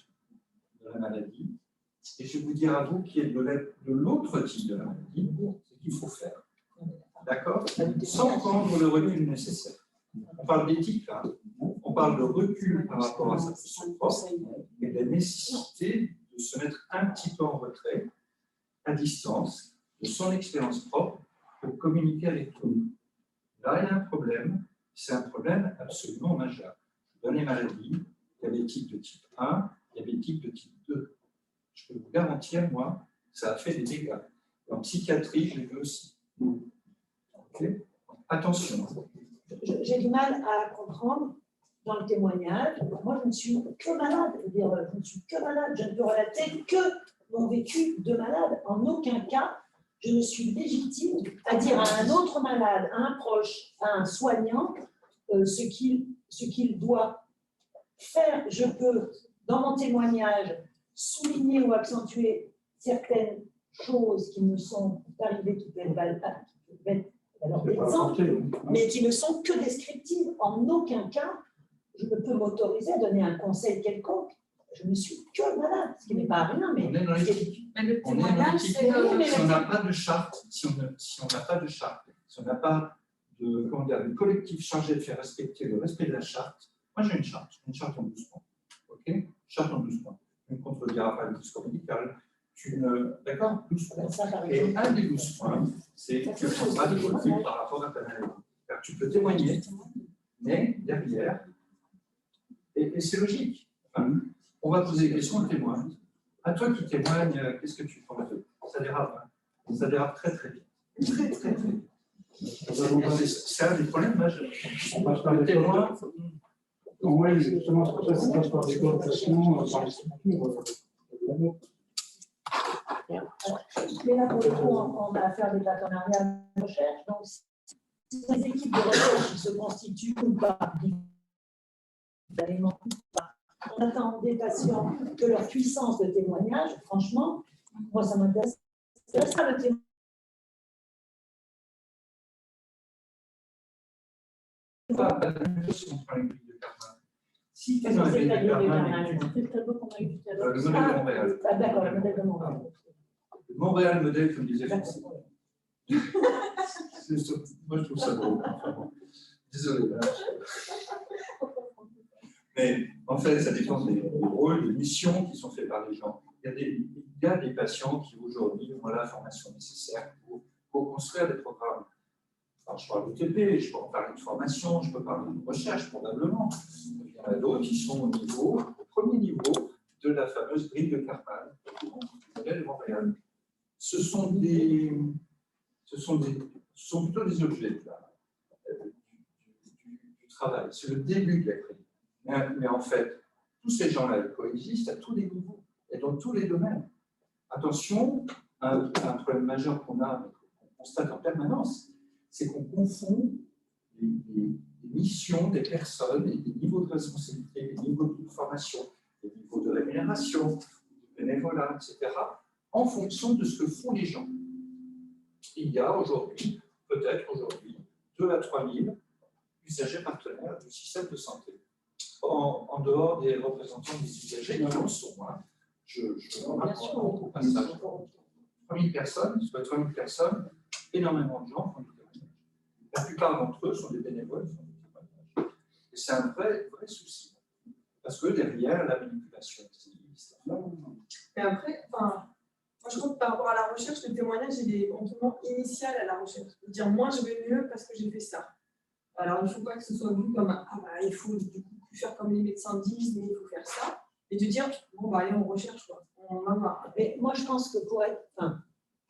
de la maladie, et je vais vous dire à vous qui êtes de l'autre type de la maladie, ce qu'il faut faire. D'accord? Sans prendre le recul nécessaire. On parle d'éthique, là. On parle de recul par rapport à sa posture propre et de la nécessité de se mettre un petit peu en retrait, à distance, de son expérience propre pour communiquer avec tout le monde. Là, il y a un problème. C'est un problème absolument majeur. Dans les maladies, il y a des types de type 1, il y a des types de type 2. Je peux vous garantir, moi, que ça a fait des dégâts. En psychiatrie, je l'ai vu aussi. Okay. Attention. J'ai du mal à comprendre dans le témoignage. Moi, je ne suis que malade. Je ne suis que malade. Je ne peux relater que mon vécu de malade. En aucun cas, je ne suis légitime à dire à un autre malade, à un proche, à un soignant, ce qu'il doit faire. Je peux, dans mon témoignage, souligner ou accentuer certaines choses qui me sont arrivées, qui peuvent être alors d'exemple, mais qui ne sont que descriptives. En aucun cas, je ne peux m'autoriser à donner un conseil quelconque. Je ne suis que malade, ce qui n'est pas rien, mais... On est dans l'éthique. Si on n'a pas de charte, si on n'a pas de charte, si on n'a pas de collectif chargé de faire respecter le respect de la charte, moi j'ai une charte en 12 points. OK? Charte en 12 points. Tu ne contrediras pas le discours médical. D'accord? 12 points. Et un des 12 points, c'est que tu ne prends pas de recul par rapport à ta maladie. Car tu peux témoigner, mais derrière, et c'est logique. Enfin, on va poser des questions aux témoins. À toi qui témoigne, qu'est-ce que tu penses d'eux? Ça dérape. Hein? Ça dérape très très vite. Très très très vite. C'est un des problèmes majeurs. On passe par les témoins. Oui, justement, c'est pour ça que ça passe par des cooptations, par les structures. Mais là, pour le coup, on a affaire à des partenariats de recherche. Donc, si les équipes de recherche se constituent ou pas, on attend des patients que leur puissance de témoignage, franchement, moi, ça m'intéresse. C'est ça le témoignage. Si tu es dans le modèle de Montréal. Ah, d'accord, le modèle de Montréal. Montréal modèle, comme disait François. Moi, je trouve ça beau. Désolé. Mais en fait, ça dépend des rôles, des missions qui sont faits par les gens. Il y a des patients qui aujourd'hui ont la formation nécessaire pour construire des programmes. Alors, je parle d'UTP, je peux en parler de formation, je peux parler de recherche probablement. Il y en a d'autres qui sont au premier niveau de la fameuse grille de Karpman, du modèle de Montréal. Ce sont des ce sont plutôt des objets du travail. C'est le début de la crise. Mais en fait, tous ces gens-là ils coexistent à tous les niveaux et dans tous les domaines. Attention, un problème majeur qu'on constate en permanence, c'est qu'on confond les missions des personnes et les niveaux de responsabilité, les niveaux de formation, les niveaux de rémunération, de bénévolat, etc., en fonction de ce que font les gens. Il y a aujourd'hui, peut-être aujourd'hui, 2 à 3 000 usagers partenaires du système de santé, en dehors des représentants des usagers qui en sont. Hein. Je remarque au passage. 3 000 personnes, soit 3 000 personnes, énormément de gens font du témoignage. La plupart d'entre eux sont des bénévoles, font du témoignage. Et c'est un vrai souci. Parce que derrière, la manipulation existe. Et après, moi je trouve que par rapport à la recherche, le témoignage il est complètement initial à la recherche. Dire moi je vais mieux parce que j'ai fait ça. Alors il ne faut pas que ce soit vu comme il faut du coup plus faire comme les médecins disent, mais il faut faire ça. Et de dire bon allez on recherche quoi. On va voir. Mais moi je pense que pour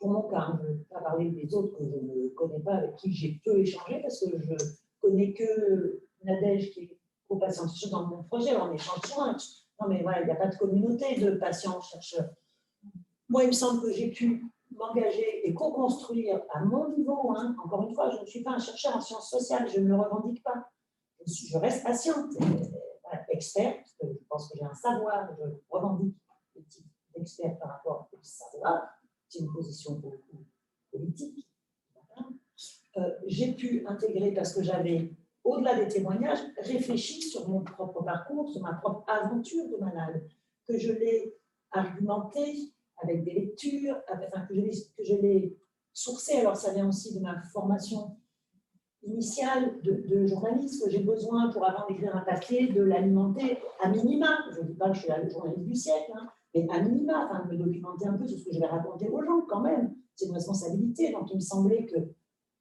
mon cas, je ne vais pas parler des autres que je ne connais pas, avec qui j'ai peu échangé, parce que je ne connais que Nadège qui est co-patiente dans mon projet, on échange souvent. Non mais voilà, il n'y a pas de communauté de patients-chercheurs. Moi, il me semble que j'ai pu m'engager et co-construire à mon niveau. Hein. Encore une fois, je ne suis pas un chercheur en sciences sociales, je ne le revendique pas. Je reste patiente, experte, parce que je pense que j'ai un savoir, je revendique le type d'expert par rapport au savoir. C'est une position beaucoup politique. J'ai pu intégrer, parce que j'avais, au-delà des témoignages, réfléchi sur mon propre parcours, sur ma propre aventure de malade, que je l'ai argumenté avec des lectures, que je l'ai sourcé. Alors, ça vient aussi de ma formation initiale de journaliste, que j'ai besoin pour, avant d'écrire un papier, de l'alimenter à minima. Je ne dis pas que je suis la journaliste du siècle, hein, mais à minima, de me documenter un peu sur ce que je vais raconter aux gens quand même. C'est une responsabilité. Donc, il me semblait que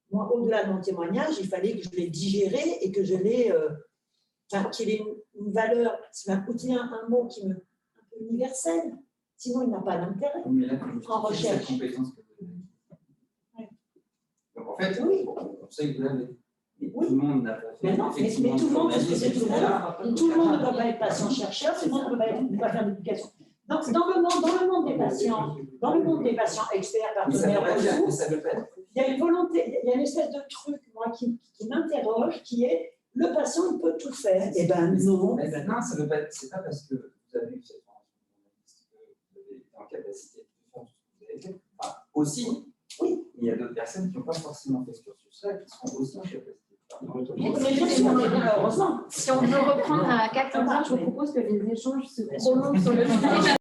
moi, au-delà de mon témoignage, il fallait que je l'ai digéré et que je l'ai, qu'il ait une valeur, qu'il y ait un mot qui me un peu universel. Sinon, il n'a pas d'intérêt en recherche. Donc, en fait, oui. on sait que vous l'avez. Oui. Tout le monde n'a pas fait. Mais non, mais tout le monde, parce que c'est tout le monde. Tout le monde ne peut pas être patient-chercheur, tout le monde ne peut pas faire d'éducation. Donc, dans le monde des patients experts, partenaires, il y a une volonté, il y a une espèce de truc, moi, qui m'interroge, qui est le patient, il peut tout faire. Eh bien, non. Non, ça veut pas être, c'est pas parce que vous avez eu cette formation que vous avez été en capacité de faire tout ce que vous avez fait. Enfin, aussi, oui, il y a d'autres personnes qui n'ont pas forcément fait ce cursus-là, qui sont aussi en capacité. Heureusement. Si on veut reprendre à 4 heures, je vous propose que les échanges se prolongent sur le sujet.